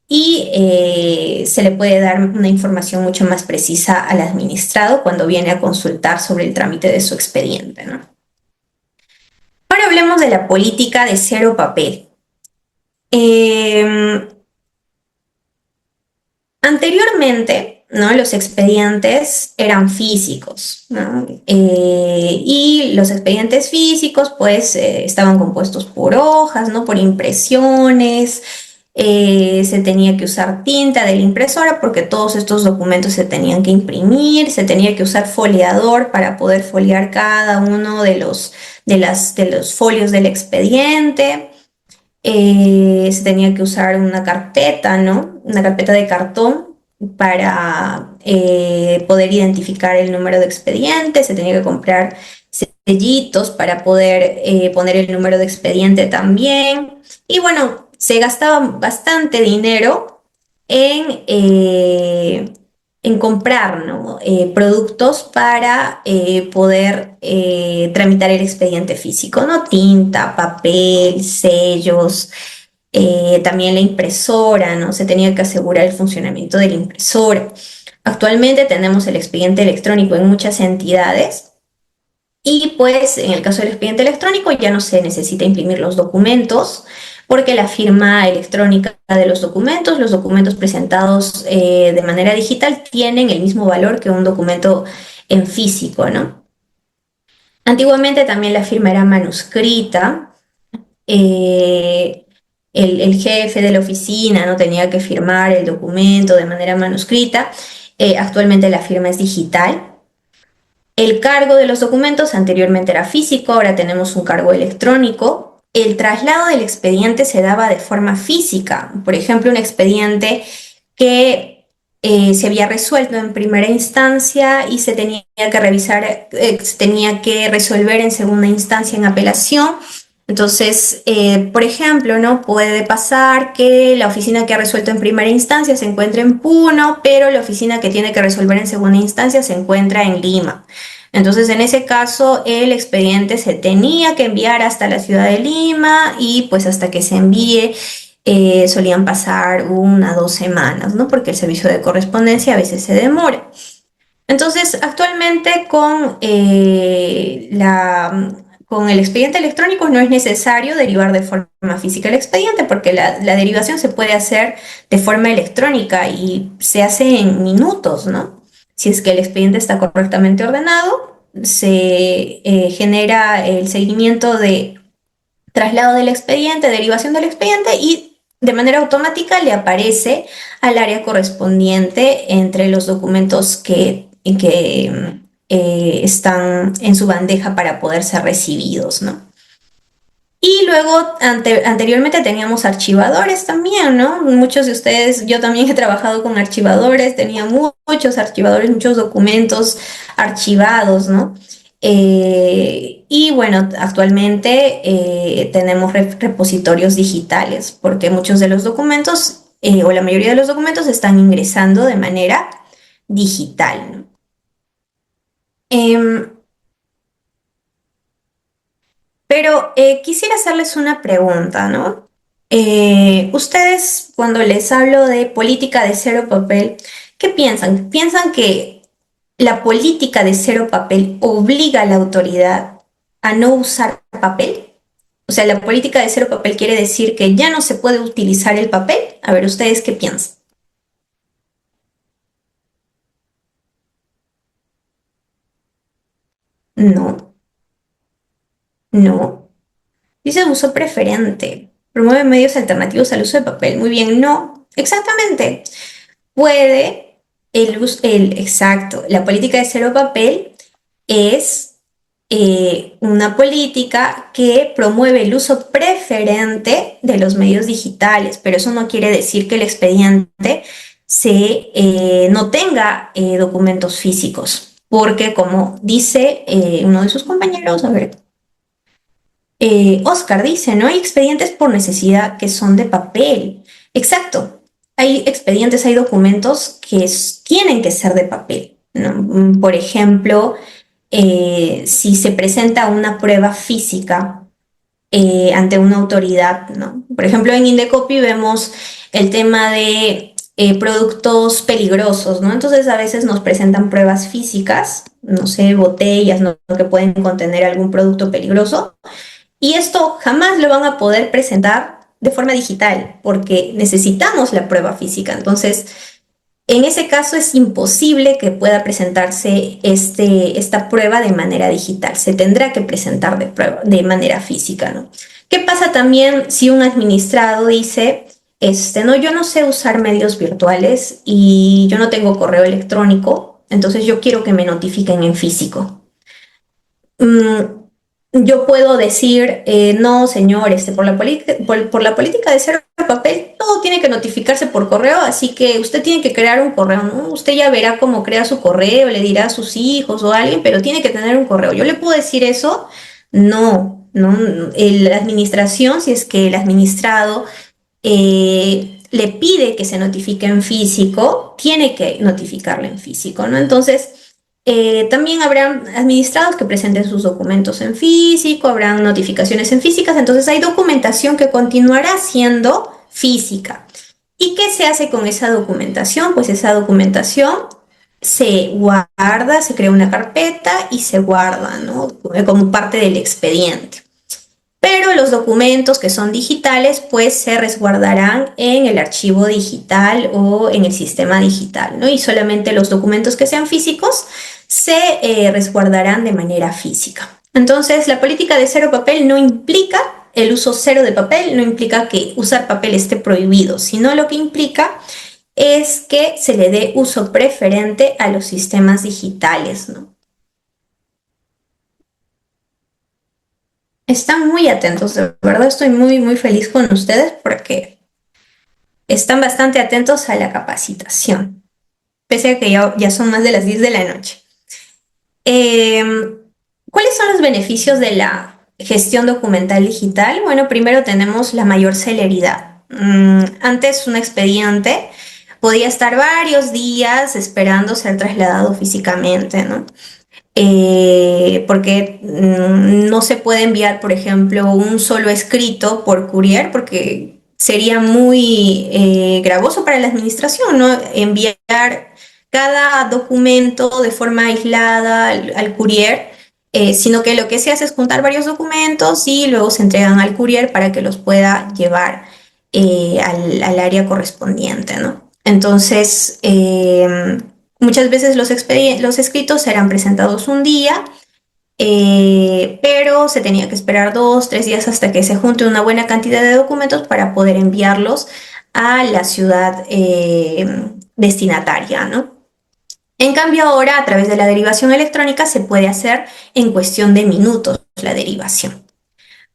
y se le puede dar una información mucho más precisa al administrado cuando viene a consultar sobre el trámite de su expediente, ¿no? Ahora hablemos de la política de cero papel. Eh, Anteriormente, ¿no? Los expedientes eran físicos, ¿no? Y los expedientes físicos, pues, estaban compuestos por hojas, ¿no? Por impresiones. Se tenía que usar tinta de la impresora porque todos estos documentos se tenían que imprimir, se tenía que usar foliador para poder foliar cada uno de los folios del expediente. Se tenía que usar una carpeta, ¿no? Una carpeta de cartón para poder identificar el número de expediente, se tenía que comprar sellitos para poder poner el número de expediente también. Y bueno, se gastaba bastante dinero en comprar, ¿no? Productos para poder tramitar el expediente físico, ¿no? Tinta, papel, sellos, también la impresora, ¿no? Se tenía que asegurar el funcionamiento de la impresora. Actualmente tenemos el expediente electrónico en muchas entidades y pues en el caso del expediente electrónico ya no se necesita imprimir los documentos porque la firma electrónica de los documentos presentados de manera digital tienen el mismo valor que un documento en físico, ¿no? Antiguamente también la firma era manuscrita. eh, el jefe de la oficina no tenía que firmar el documento de manera manuscrita. Actualmente la firma es digital. El cargo de los documentos anteriormente era físico, ahora tenemos un cargo electrónico. El traslado del expediente se daba de forma física. Por ejemplo, un expediente que se había resuelto en primera instancia y se tenía que revisar, se tenía que resolver en segunda instancia en apelación. Entonces, por ejemplo, ¿no? Puede pasar que la oficina que ha resuelto en primera instancia se encuentre en Puno, pero la oficina que tiene que resolver en segunda instancia se encuentra en Lima. Entonces, en ese caso, el expediente se tenía que enviar hasta la ciudad de Lima y pues hasta que se envíe solían pasar 1 o 2 semanas, ¿no? Porque el servicio de correspondencia a veces se demora. Entonces, actualmente con el expediente electrónico no es necesario derivar de forma física el expediente porque la derivación se puede hacer de forma electrónica y se hace en minutos, ¿no? Si es que el expediente está correctamente ordenado, se genera el seguimiento de traslado del expediente, derivación del expediente y de manera automática le aparece al área correspondiente entre los documentos que están en su bandeja para poder ser recibidos, ¿no? Y luego, anteriormente teníamos archivadores también, ¿no? Muchos de ustedes, yo también he trabajado con archivadores, tenía muchos archivadores, muchos documentos archivados, ¿no? Y bueno, actualmente tenemos repositorios digitales, porque muchos de los documentos, o la mayoría de los documentos, están ingresando de manera digital, ¿no? Em, Pero quisiera hacerles una pregunta, ¿no? Ustedes, cuando les hablo de política de cero papel, ¿qué piensan? ¿Piensan que la política de cero papel obliga a la autoridad a no usar papel? O sea, la política de cero papel quiere decir que ya no se puede utilizar el papel. A ver, ¿ustedes qué piensan? No, no. Dice uso preferente. Promueve medios alternativos al uso de papel. Muy bien, no. Exactamente. Puede, exacto, la política de cero papel es una política que promueve el uso preferente de los medios digitales, pero eso no quiere decir que el expediente no tenga documentos físicos, porque como dice uno de sus compañeros, a ver, Oscar dice, ¿no? Hay expedientes por necesidad que son de papel. Exacto. Hay expedientes, hay documentos que tienen que ser de papel, ¿no? Por ejemplo, si se presenta una prueba física ante una autoridad, ¿no? Por ejemplo, en Indecopi vemos el tema de productos peligrosos, ¿no? Entonces a veces nos presentan pruebas físicas, no sé, botellas, ¿no? Que pueden contener algún producto peligroso y esto jamás lo van a poder presentar de forma digital porque necesitamos la prueba física. Entonces, en ese caso es imposible que pueda presentarse esta prueba de manera digital. Se tendrá que presentar de manera física, ¿no? ¿Qué pasa también si un administrado dice, no, yo no sé usar medios virtuales y yo no tengo correo electrónico, entonces yo quiero que me notifiquen en físico? Mm, yo puedo decir, no, señor, por la política de cero papel, todo tiene que notificarse por correo, así que usted tiene que crear un correo, ¿no? Usted ya verá cómo crea su correo, le dirá a sus hijos o a alguien, pero tiene que tener un correo. ¿Yo le puedo decir eso? No, no, la administración, si es que el administrado le pide que se notifique en físico, tiene que notificarlo en físico, ¿no? Entonces, también habrán administrados que presenten sus documentos en físico, habrán notificaciones en físicas, entonces hay documentación que continuará siendo física. ¿Y qué se hace con esa documentación? Pues esa documentación se guarda, se crea una carpeta y se guarda, ¿no? Como parte del expediente. Pero los documentos que son digitales, pues se resguardarán en el archivo digital o en el sistema digital, ¿no? Y solamente los documentos que sean físicos se resguardarán de manera física. Entonces, la política de cero papel no implica el uso cero de papel, no implica que usar papel esté prohibido, sino lo que implica es que se le dé uso preferente a los sistemas digitales, ¿no? Están muy atentos, de verdad estoy muy, muy feliz con ustedes porque están bastante atentos a la capacitación, pese a que ya son más de las 10 de la noche. Eh, ¿Cuáles son los beneficios de la gestión documental digital? Bueno, primero tenemos la mayor celeridad. Antes un expediente podía estar varios días esperando ser trasladado físicamente, ¿no? Porque no se puede enviar, por ejemplo, un solo escrito por courier, porque sería muy gravoso para la administración, ¿no? Enviar cada documento de forma aislada al courier, sino que lo que se hace es juntar varios documentos y luego se entregan al courier para que los pueda llevar al área correspondiente, ¿no? Entonces, muchas veces los escritos serán presentados un día, pero se tenía que esperar 2, 3 días hasta que se junte una buena cantidad de documentos para poder enviarlos a la ciudad destinataria, ¿no? En cambio, ahora a través de la derivación electrónica se puede hacer en cuestión de minutos la derivación.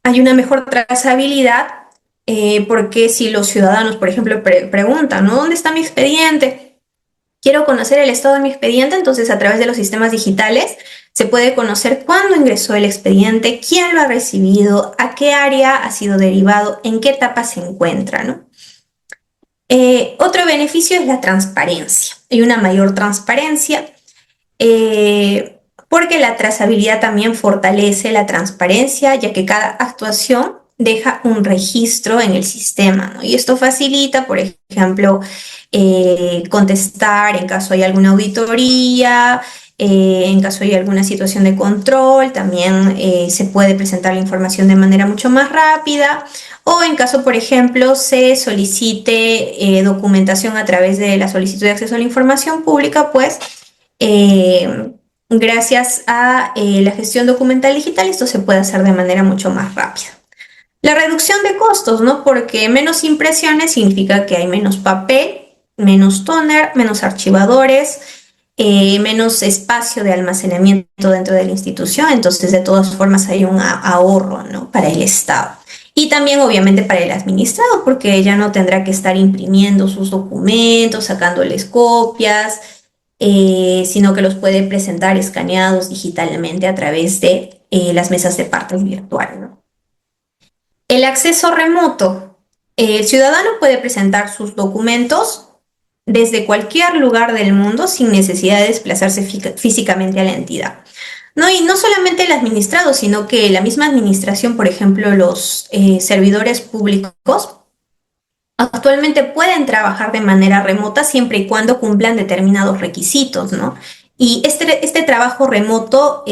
Hay una mejor trazabilidad porque si los ciudadanos, por ejemplo, preguntan, ¿no? ¿Dónde está mi expediente? Quiero conocer el estado de mi expediente, entonces a través de los sistemas digitales se puede conocer cuándo ingresó el expediente, quién lo ha recibido, a qué área ha sido derivado, en qué etapa se encuentra, ¿no? Otro beneficio es la transparencia. Hay una mayor transparencia porque la trazabilidad también fortalece la transparencia, ya que cada actuación deja un registro en el sistema, ¿no? Y esto facilita, por ejemplo, contestar en caso hay alguna auditoría, en caso hay alguna situación de control, también se puede presentar la información de manera mucho más rápida, o en caso, por ejemplo, se solicite documentación a través de la solicitud de acceso a la información pública, pues gracias a la gestión documental digital esto se puede hacer de manera mucho más rápida. La reducción de costos, ¿no? Porque menos impresiones significa que hay menos papel, menos toner, menos archivadores, menos espacio de almacenamiento dentro de la institución, entonces de todas formas hay un ahorro, ¿no? Para el Estado. Y también obviamente para el administrado, porque ya no tendrá que estar imprimiendo sus documentos, sacándoles copias, sino que los puede presentar escaneados digitalmente a través de las mesas de partes virtual, ¿no? El acceso remoto. El ciudadano puede presentar sus documentos desde cualquier lugar del mundo sin necesidad de desplazarse físicamente a la entidad. No, y no solamente el administrado, sino que la misma administración, por ejemplo, los servidores públicos, actualmente pueden trabajar de manera remota siempre y cuando cumplan determinados requisitos, ¿no? Y este trabajo remoto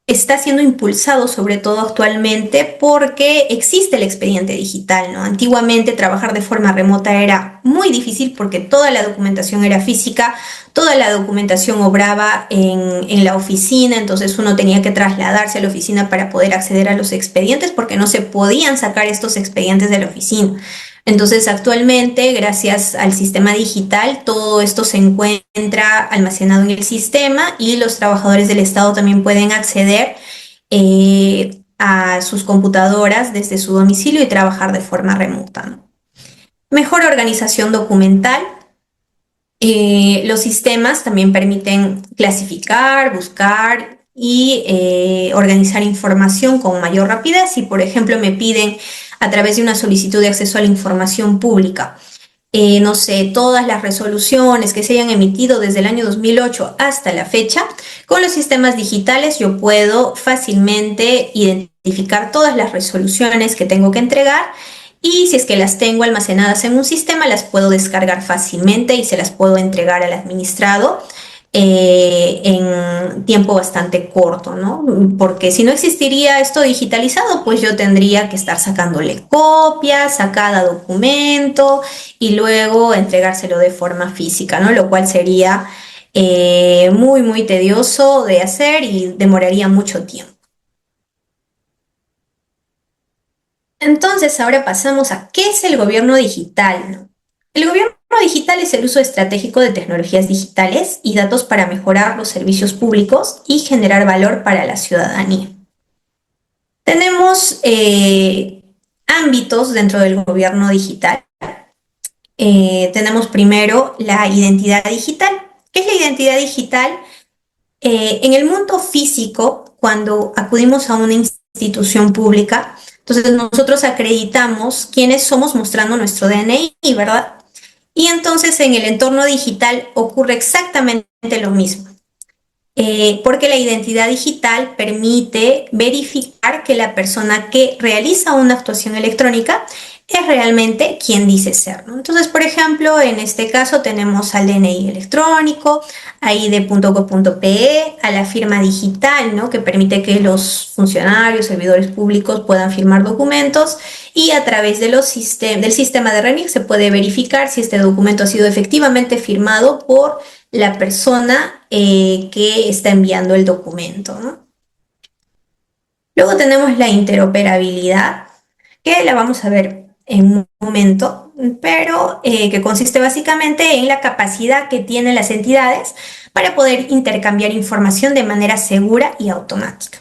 está siendo impulsado sobre todo actualmente porque existe el expediente digital, ¿no? Antiguamente trabajar de forma remota era muy difícil porque toda la documentación era física, toda la documentación obraba en la oficina, entonces uno tenía que trasladarse a la oficina para poder acceder a los expedientes porque no se podían sacar estos expedientes de la oficina. Entonces, actualmente, gracias al sistema digital, todo esto se encuentra almacenado en el sistema y los trabajadores del Estado también pueden acceder a sus computadoras desde su domicilio y trabajar de forma remota, ¿no? Mejor organización documental. Los sistemas también permiten clasificar, buscar y organizar información con mayor rapidez. Si, por ejemplo, me piden a través de una solicitud de acceso a la información pública, no sé, todas las resoluciones que se hayan emitido desde el año 2008 hasta la fecha, con los sistemas digitales yo puedo fácilmente identificar todas las resoluciones que tengo que entregar y si es que las tengo almacenadas en un sistema, las puedo descargar fácilmente y se las puedo entregar al administrado en tiempo bastante corto, ¿no? Porque si no existiría esto digitalizado, pues yo tendría que estar sacándole copias a cada documento y luego entregárselo de forma física, ¿no? Lo cual sería muy tedioso de hacer y demoraría mucho tiempo. Entonces, ahora pasamos a qué es el gobierno digital, ¿no? El gobierno digital es el uso estratégico de tecnologías digitales y datos para mejorar los servicios públicos y generar valor para la ciudadanía. Tenemos ámbitos dentro del gobierno digital. Tenemos primero la identidad digital. ¿Qué es la identidad digital? En el mundo físico, cuando acudimos a una institución pública, entonces nosotros acreditamos quiénes somos mostrando nuestro DNI, ¿verdad? Y entonces en el entorno digital ocurre exactamente lo mismo, porque la identidad digital permite verificar que la persona que realiza una actuación electrónica es realmente quien dice ser, ¿no? Entonces, por ejemplo, en este caso tenemos al DNI electrónico, a id.gov.pe, a la firma digital, ¿no? Que permite que los funcionarios, servidores públicos puedan firmar documentos y a través de del sistema de RENIEC se puede verificar si este documento ha sido efectivamente firmado por la persona que está enviando el documento, ¿no? Luego tenemos la interoperabilidad, que la vamos a ver en un momento, pero que consiste básicamente en la capacidad que tienen las entidades para poder intercambiar información de manera segura y automática.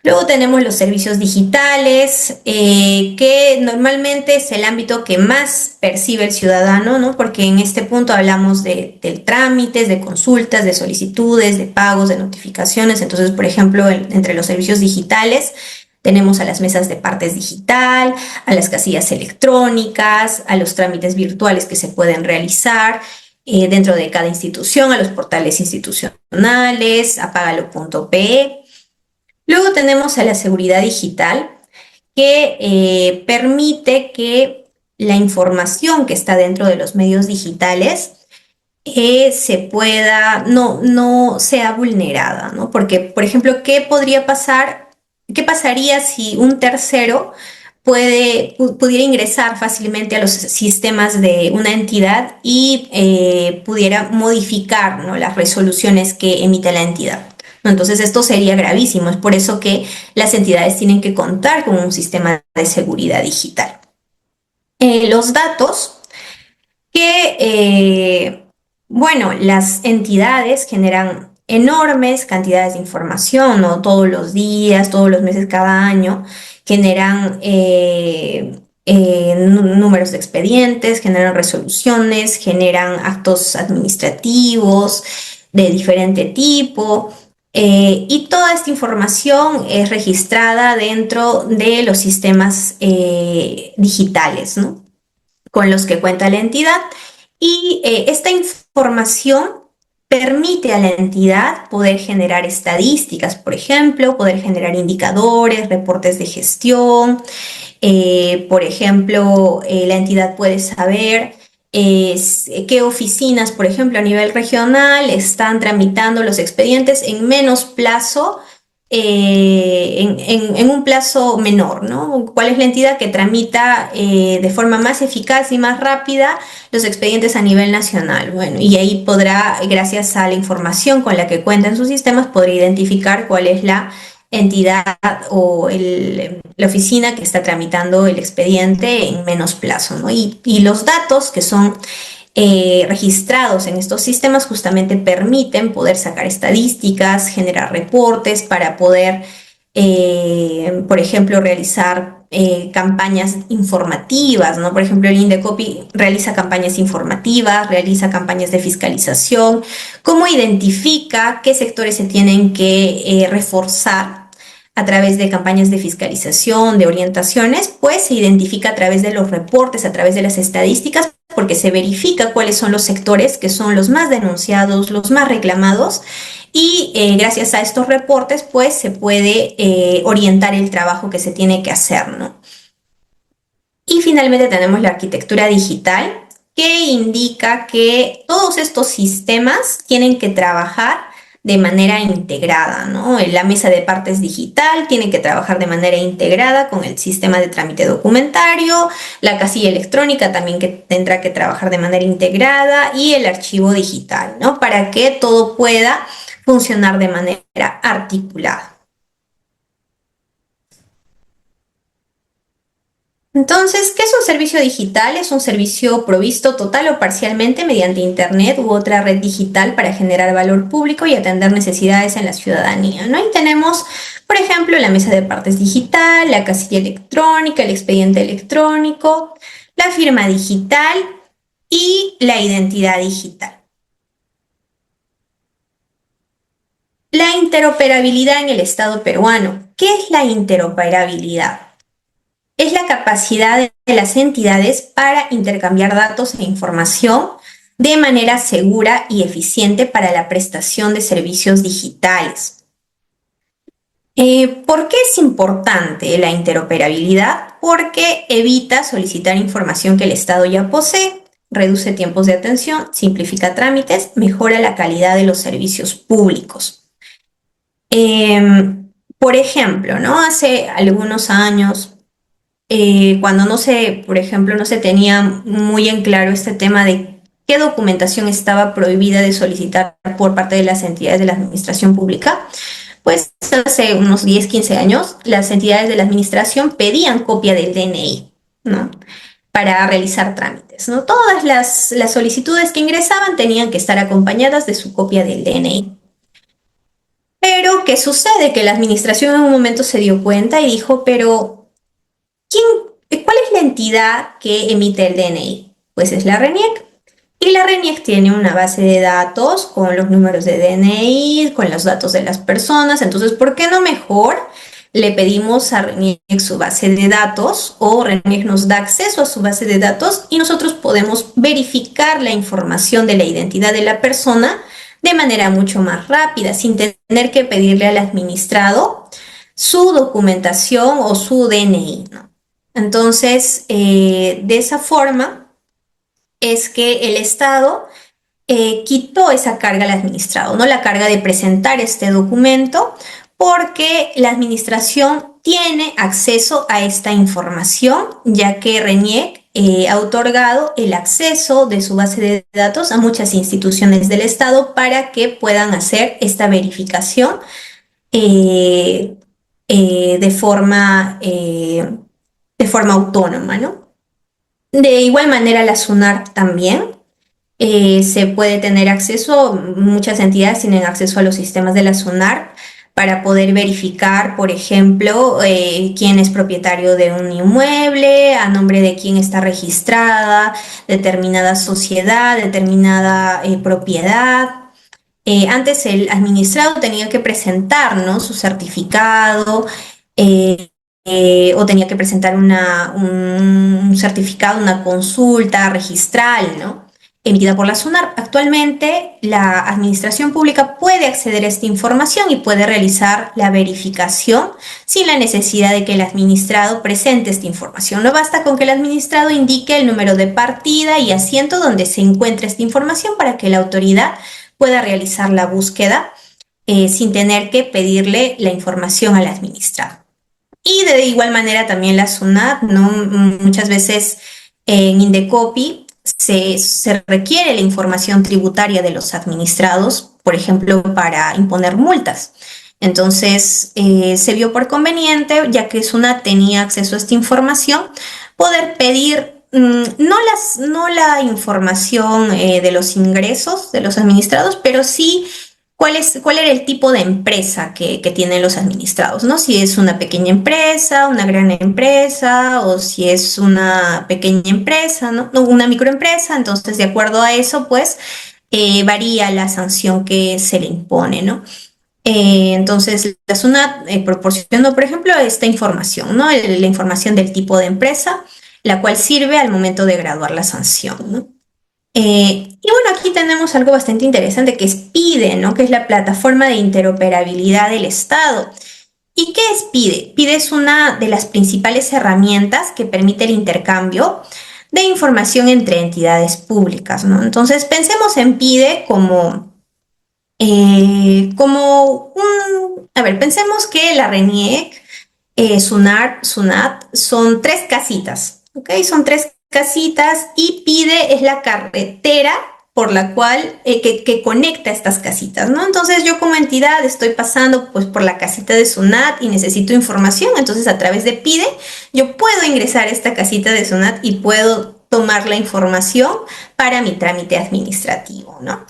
Luego tenemos los servicios digitales, que normalmente es el ámbito que más percibe el ciudadano, ¿no? Porque en este punto hablamos de trámites, de consultas, de solicitudes, de pagos, de notificaciones. Entonces, por ejemplo, entre los servicios digitales tenemos a las mesas de partes digital, a las casillas electrónicas, a los trámites virtuales que se pueden realizar dentro de cada institución, a los portales institucionales, a pagalo.pe. Luego tenemos a la seguridad digital, que permite que la información que está dentro de los medios digitales se pueda, no sea vulnerada, ¿no? Porque, por ejemplo, ¿qué podría pasar? ¿Qué pasaría si un tercero pudiera ingresar fácilmente a los sistemas de una entidad y pudiera modificar, ¿no?, las resoluciones que emite la entidad? Entonces esto sería gravísimo, es por eso que las entidades tienen que contar con un sistema de seguridad digital. Los datos que, bueno, las entidades generan enormes cantidades de información, ¿no? Todos los días, todos los meses, cada año, generan números de expedientes, generan resoluciones, generan actos administrativos de diferente tipo. Y toda esta información es registrada dentro de los sistemas digitales, ¿no? Con los que cuenta la entidad. Y esta información permite a la entidad poder generar estadísticas, por ejemplo, poder generar indicadores, reportes de gestión. Por ejemplo, la entidad puede saber qué oficinas, por ejemplo, a nivel regional están tramitando los expedientes en menos plazo, en un plazo menor, ¿no? ¿Cuál es la entidad que tramita de forma más eficaz y más rápida los expedientes a nivel nacional? Bueno, y ahí podrá, gracias a la información con la que cuenta en sus sistemas, podrá identificar cuál es la entidad o la oficina que está tramitando el expediente en menos plazo, ¿no? Y los datos que son registrados en estos sistemas justamente permiten poder sacar estadísticas, generar reportes para poder, por ejemplo, realizar campañas informativas, ¿no? Por ejemplo, el Indecopi realiza campañas informativas, realiza campañas de fiscalización, cómo identifica qué sectores se tienen que reforzar a través de campañas de fiscalización, de orientaciones, pues se identifica a través de los reportes, a través de las estadísticas, porque se verifica cuáles son los sectores que son los más denunciados, los más reclamados, y gracias a estos reportes, pues se puede orientar el trabajo que se tiene que hacer, ¿no? Y finalmente tenemos la arquitectura digital, que indica que todos estos sistemas tienen que trabajar de manera integrada, ¿no? La mesa de partes digital tiene que trabajar de manera integrada con el sistema de trámite documentario, la casilla electrónica también que tendrá que trabajar de manera integrada y el archivo digital, ¿no? Para que todo pueda funcionar de manera articulada. Entonces, ¿qué es un servicio digital? Es un servicio provisto total o parcialmente mediante Internet u otra red digital para generar valor público y atender necesidades en la ciudadanía, ¿no? Y tenemos, por ejemplo, la mesa de partes digital, la casilla electrónica, el expediente electrónico, la firma digital y la identidad digital. La interoperabilidad en el Estado peruano. ¿Qué es la interoperabilidad? Es la capacidad de las entidades para intercambiar datos e información de manera segura y eficiente para la prestación de servicios digitales. ¿Por qué es importante la interoperabilidad? Porque evita solicitar información que el Estado ya posee, reduce tiempos de atención, simplifica trámites, mejora la calidad de los servicios públicos. Por ejemplo, ¿no? Hace algunos años, cuando no se, por ejemplo, no se tenía muy en claro este tema de qué documentación estaba prohibida de solicitar por parte de las entidades de la administración pública, pues hace unos 10, 15 años, las entidades de la administración pedían copia del DNI, ¿no? Para realizar trámites, ¿no? Todas las solicitudes que ingresaban tenían que estar acompañadas de su copia del DNI. Pero, ¿qué sucede? Que la administración en un momento se dio cuenta y dijo, pero ¿cuál es la entidad que emite el DNI? Pues es la RENIEC. Y la RENIEC tiene una base de datos con los números de DNI, con los datos de las personas. Entonces, ¿por qué no mejor le pedimos a RENIEC su base de datos o RENIEC nos da acceso a su base de datos y nosotros podemos verificar la información de la identidad de la persona de manera mucho más rápida, sin tener que pedirle al administrado su documentación o su DNI, ¿no? Entonces, de esa forma es que el Estado quitó esa carga al administrado, ¿no? La carga de presentar este documento, porque la administración tiene acceso a esta información, ya que RENIEC ha otorgado el acceso de su base de datos a muchas instituciones del Estado para que puedan hacer esta verificación de forma autónoma, ¿no? De igual manera, la SUNAR también se puede tener acceso, muchas entidades tienen acceso a los sistemas de la SUNAR para poder verificar, por ejemplo, quién es propietario de un inmueble, a nombre de quién está registrada determinada sociedad, determinada propiedad. Antes el administrado tenía que presentar, ¿no?, su certificado, eh, o tenía que presentar un certificado, una consulta registral, ¿no?, emitida por la SUNAR. Actualmente, la administración pública puede acceder a esta información y puede realizar la verificación sin la necesidad de que el administrado presente esta información. No basta con que el administrado indique el número de partida y asiento donde se encuentra esta información para que la autoridad pueda realizar la búsqueda sin tener que pedirle la información al administrado. Y de igual manera también la SUNAT, ¿no? Muchas veces en Indecopi se requiere la información tributaria de los administrados, por ejemplo, para imponer multas. Entonces, se vio por conveniente, ya que SUNAT tenía acceso a esta información, poder pedir no la información de los ingresos de los administrados, pero sí cuál era el tipo de empresa que tienen los administrados, ¿no? Si es una pequeña empresa, una gran empresa, o si es una pequeña empresa, ¿no? Una microempresa. Entonces, de acuerdo a eso, pues, varía la sanción que se le impone, ¿no? Entonces, la SUNAT proporcionó, por ejemplo, esta información, ¿no? La información del tipo de empresa, la cual sirve al momento de graduar la sanción, ¿no? Y bueno, aquí tenemos algo bastante interesante que es PIDE, ¿no?, que es la plataforma de interoperabilidad del Estado. ¿Y qué es PIDE? PIDE es una de las principales herramientas que permite el intercambio de información entre entidades públicas, ¿no? Entonces, pensemos en PIDE pensemos que la RENIEC, SUNAR, SUNAT son tres casitas, ¿ok? Son tres casitas y PIDE es la carretera por la cual que conecta estas casitas, ¿no? Entonces yo como entidad estoy pasando pues por la casita de SUNAT y necesito información, entonces a través de PIDE yo puedo ingresar a esta casita de SUNAT y puedo tomar la información para mi trámite administrativo, ¿no?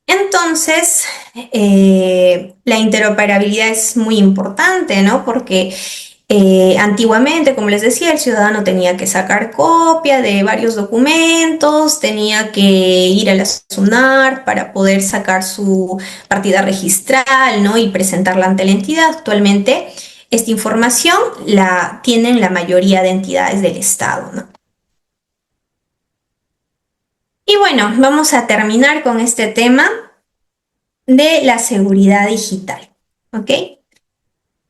Entonces, la interoperabilidad es muy importante, ¿no? Porque antiguamente, como les decía, el ciudadano tenía que sacar copia de varios documentos, tenía que ir a la SUNAR para poder sacar su partida registral, ¿no?, y presentarla ante la entidad. Actualmente, esta información la tienen la mayoría de entidades del Estado, ¿no? Y bueno, vamos a terminar con este tema de la seguridad digital, ¿ok?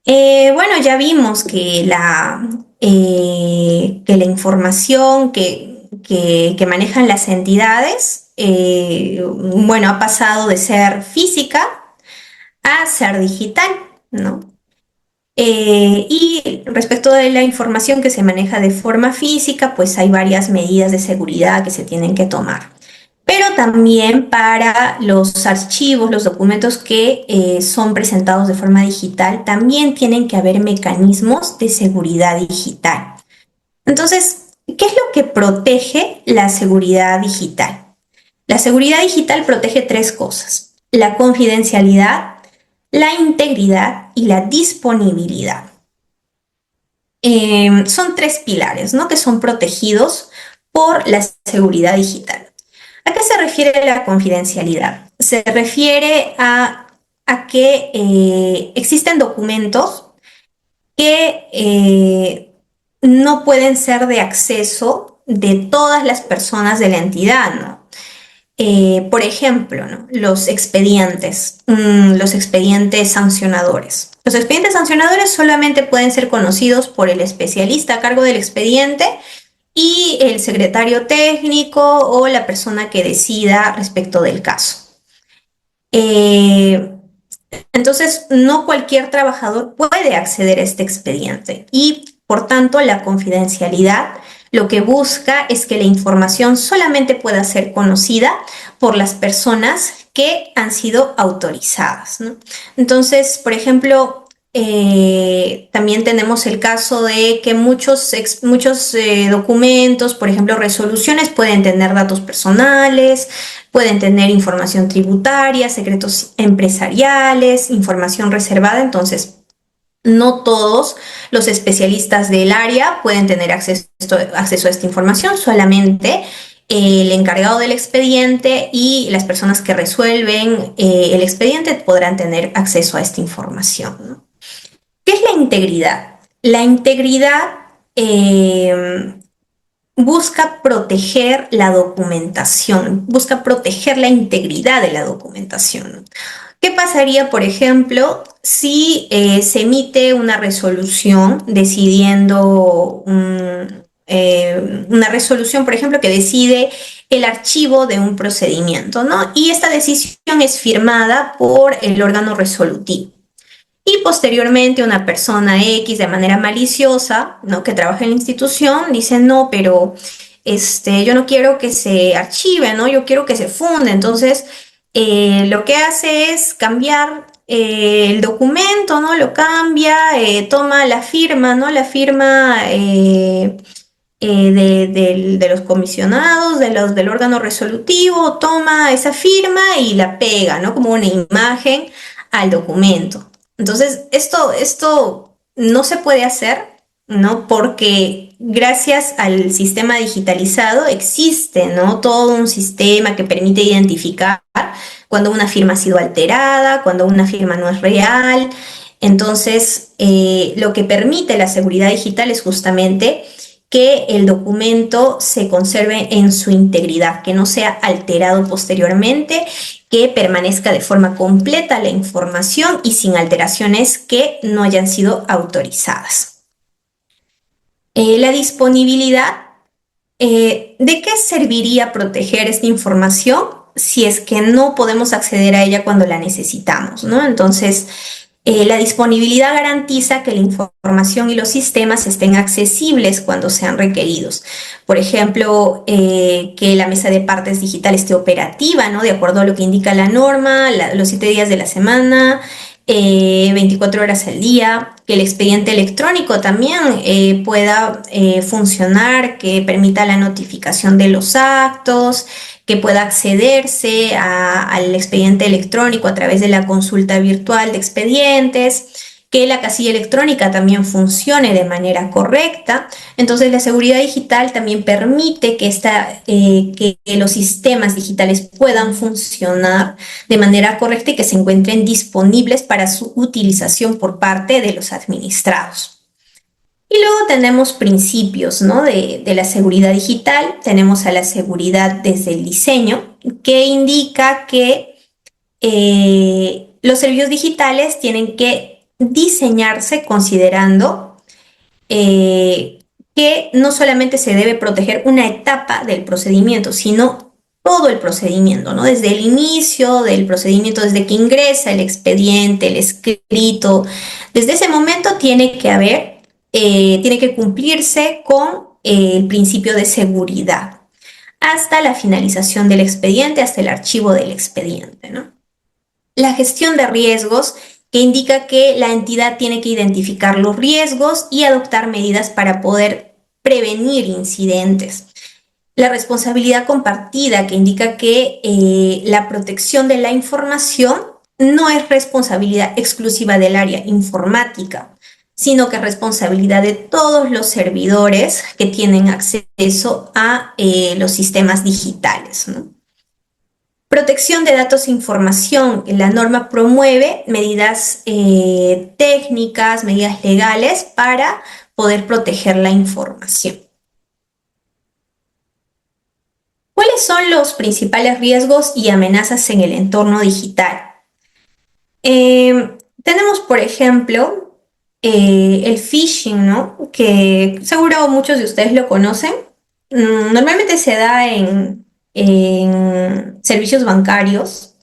Bueno, ya vimos que la información que manejan las entidades, bueno, ha pasado de ser física a ser digital, ¿no? Y respecto de la información que se maneja de forma física, pues hay varias medidas de seguridad que se tienen que tomar. Pero también para los archivos, los documentos que son presentados de forma digital, también tienen que haber mecanismos de seguridad digital. Entonces, ¿qué es lo que protege la seguridad digital? La seguridad digital protege tres cosas: la confidencialidad, la integridad y la disponibilidad. Son tres pilares, ¿no?, que son protegidos por la seguridad digital. ¿A qué se refiere la confidencialidad? Se refiere a que existen documentos que no pueden ser de acceso de todas las personas de la entidad, ¿no? Por ejemplo, ¿no?, los expedientes sancionadores. Los expedientes sancionadores solamente pueden ser conocidos por el especialista a cargo del expediente y el secretario técnico o la persona que decida respecto del caso. Entonces, no cualquier trabajador puede acceder a este expediente y, por tanto, la confidencialidad lo que busca es que la información solamente pueda ser conocida por las personas que han sido autorizadas, ¿no? Entonces, por ejemplo, también tenemos el caso de que muchos documentos, por ejemplo, resoluciones, pueden tener datos personales, pueden tener información tributaria, secretos empresariales, información reservada. Entonces, no todos los especialistas del área pueden tener acceso a esta información, solamente el encargado del expediente y las personas que resuelven el expediente podrán tener acceso a esta información, ¿no? ¿Qué es la integridad? La integridad busca proteger la documentación, busca proteger la integridad de la documentación. ¿Qué pasaría, por ejemplo, si se emite una resolución decidiendo una resolución, por ejemplo, que decide el archivo de un procedimiento, ¿no? Y esta decisión es firmada por el órgano resolutivo. Y posteriormente una persona X de manera maliciosa, ¿no? Que trabaja en la institución, dice, no, pero yo no quiero que se archive, ¿no? Yo quiero que se funde. Entonces, lo que hace es cambiar el documento, ¿no? Lo cambia, toma la firma, ¿no? La firma de los comisionados, del órgano resolutivo, toma esa firma y la pega, ¿no? Como una imagen al documento. Entonces, esto no se puede hacer, ¿no? Porque gracias al sistema digitalizado existe, ¿no? Todo un sistema que permite identificar cuando una firma ha sido alterada, cuando una firma no es real. Entonces, lo que permite la seguridad digital es justamente que el documento se conserve en su integridad, que no sea alterado posteriormente, que permanezca de forma completa la información y sin alteraciones que no hayan sido autorizadas. La disponibilidad. ¿De qué serviría proteger esta información si es que no podemos acceder a ella cuando la necesitamos, ¿no? Entonces, la disponibilidad garantiza que la información y los sistemas estén accesibles cuando sean requeridos. Por ejemplo, que la mesa de partes digital esté operativa, ¿no? De acuerdo a lo que indica la norma, los 7 días de la semana, 24 horas al día, que el expediente electrónico también pueda funcionar, que permita la notificación de los actos, que pueda accederse al expediente electrónico a través de la consulta virtual de expedientes, que la casilla electrónica también funcione de manera correcta. Entonces, la seguridad digital también permite que los sistemas digitales puedan funcionar de manera correcta y que se encuentren disponibles para su utilización por parte de los administrados. Y luego tenemos principios, ¿no? de la seguridad digital. Tenemos a la seguridad desde el diseño, que indica que los servicios digitales tienen que diseñarse considerando que no solamente se debe proteger una etapa del procedimiento, sino todo el procedimiento, ¿no? Desde el inicio del procedimiento, desde que ingresa el expediente, el escrito, desde ese momento tiene que cumplirse con el principio de seguridad hasta la finalización del expediente, hasta el archivo del expediente, ¿no? La gestión de riesgos, que indica que la entidad tiene que identificar los riesgos y adoptar medidas para poder prevenir incidentes. La responsabilidad compartida, que indica que la protección de la información no es responsabilidad exclusiva del área informática, sino que es responsabilidad de todos los servidores que tienen acceso a los sistemas digitales, ¿no? Protección de datos e información. La norma promueve medidas técnicas, medidas legales para poder proteger la información. ¿Cuáles son los principales riesgos y amenazas en el entorno digital? Tenemos, por ejemplo, el phishing, ¿no? Que seguro muchos de ustedes lo conocen. Normalmente se da en servicios bancarios.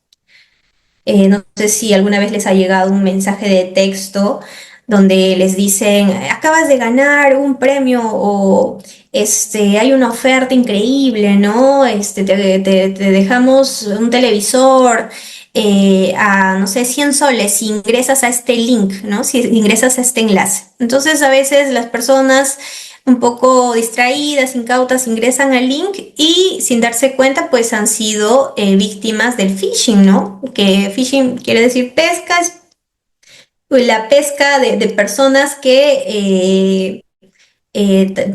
No sé si alguna vez les ha llegado un mensaje de texto donde les dicen, acabas de ganar un premio o hay una oferta increíble, ¿no? Te dejamos un televisor a, no sé, 100 soles si ingresas a este link, ¿no? Si ingresas a este enlace. Entonces, a veces las personas un poco distraídas, incautas, ingresan al link y sin darse cuenta, pues han sido víctimas del phishing, ¿no? Que phishing quiere decir la pesca de personas que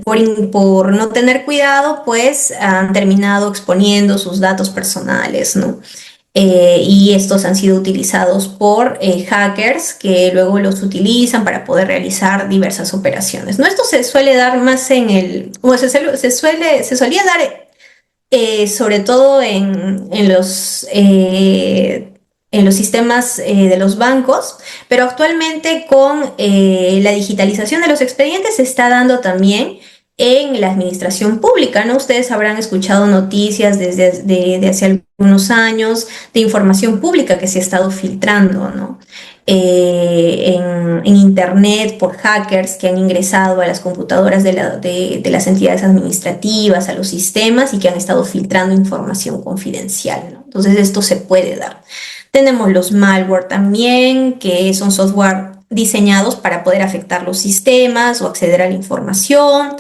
por no tener cuidado, pues han terminado exponiendo sus datos personales, ¿no? Y estos han sido utilizados por hackers que luego los utilizan para poder realizar diversas operaciones, ¿no? Esto se suele dar más se solía dar sobre todo en los sistemas de los bancos, pero actualmente con la digitalización de los expedientes se está dando también en la administración pública, ¿no? Ustedes habrán escuchado noticias de hace algunos años de información pública que se ha estado filtrando, ¿no? En Internet por hackers que han ingresado a las computadoras de las entidades administrativas, a los sistemas y que han estado filtrando información confidencial, ¿no? Entonces esto se puede dar. Tenemos los malware también, que son software diseñados para poder afectar los sistemas o acceder a la información.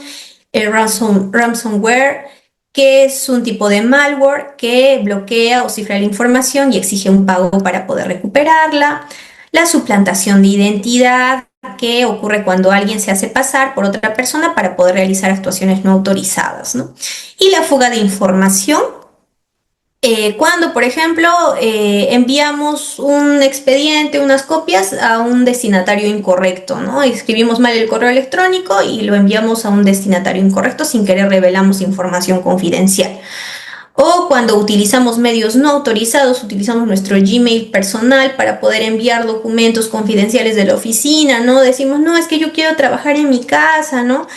El ransomware, que es un tipo de malware que bloquea o cifra la información y exige un pago para poder recuperarla. La suplantación de identidad, que ocurre cuando alguien se hace pasar por otra persona para poder realizar actuaciones no autorizadas, ¿no? Y la fuga de información, cuando, por ejemplo, enviamos un expediente, unas copias a un destinatario incorrecto, ¿no? Escribimos mal el correo electrónico y lo enviamos a un destinatario incorrecto, sin querer revelamos información confidencial. O cuando utilizamos medios no autorizados, utilizamos nuestro Gmail personal para poder enviar documentos confidenciales de la oficina, ¿no? Decimos, no, es que yo quiero trabajar en mi casa, ¿no?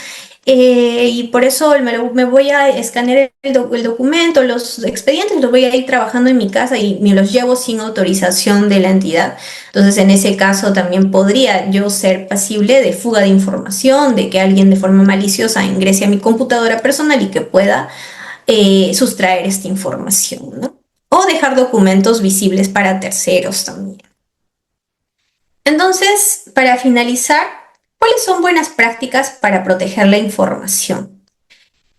Y por eso me voy a escanear el documento, los expedientes los voy a ir trabajando en mi casa y me los llevo sin autorización de la entidad. Entonces, en ese caso también podría yo ser pasible de fuga de información, de que alguien de forma maliciosa ingrese a mi computadora personal y que pueda sustraer esta información, ¿no? O dejar documentos visibles para terceros también. Entonces, para finalizar, ¿cuáles son buenas prácticas para proteger la información?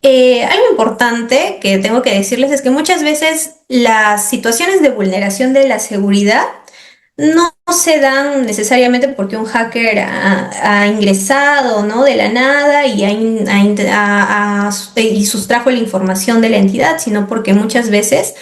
Algo importante que tengo que decirles es que muchas veces las situaciones de vulneración de la seguridad no se dan necesariamente porque un hacker ha ingresado, ¿no? De la nada y, y sustrajo la información de la entidad, sino porque muchas veces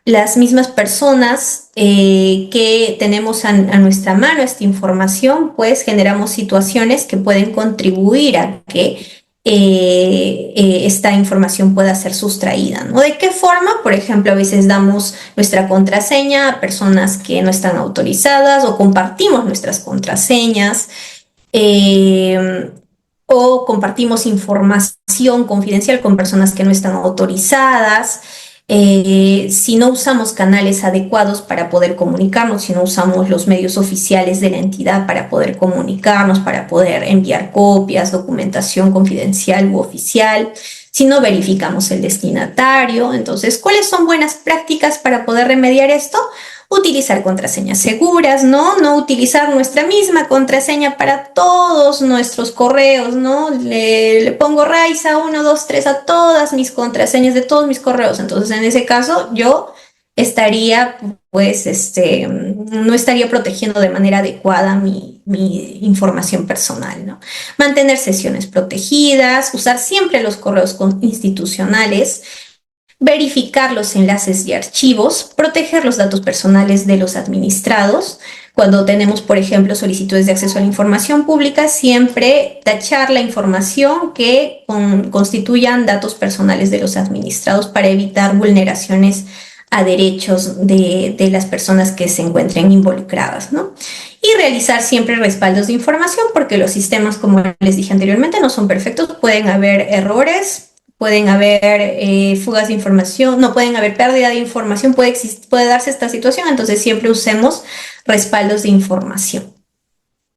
las mismas personas que tenemos a nuestra mano esta información, pues generamos situaciones que pueden contribuir a que esta información pueda ser sustraída, ¿no? ¿De qué forma? Por ejemplo, a veces damos nuestra contraseña a personas que no están autorizadas o compartimos nuestras contraseñas o compartimos información confidencial con personas que no están autorizadas. Si no usamos canales adecuados para poder comunicarnos, si no usamos los medios oficiales de la entidad para poder comunicarnos, para poder enviar copias, documentación confidencial u oficial, si no verificamos el destinatario. Entonces, ¿cuáles son buenas prácticas para poder remediar esto? Utilizar contraseñas seguras, ¿no? No utilizar nuestra misma contraseña para todos nuestros correos, ¿no? Le pongo Raiza 1, 2, 3 a todas mis contraseñas de todos mis correos. Entonces, en ese caso, yo estaría, pues, no estaría protegiendo de manera adecuada mi información personal, ¿no? Mantener sesiones protegidas, usar siempre los correos institucionales, verificar los enlaces y archivos, proteger los datos personales de los administrados. Cuando tenemos, por ejemplo, solicitudes de acceso a la información pública, siempre tachar la información que constituyan datos personales de los administrados para evitar vulneraciones a derechos de las personas que se encuentren involucradas, ¿no? Y realizar siempre respaldos de información, porque los sistemas, como les dije anteriormente, no son perfectos, pueden haber errores, pueden haber fugas de información, no pueden haber pérdida de información, puede darse esta situación, entonces siempre usemos respaldos de información.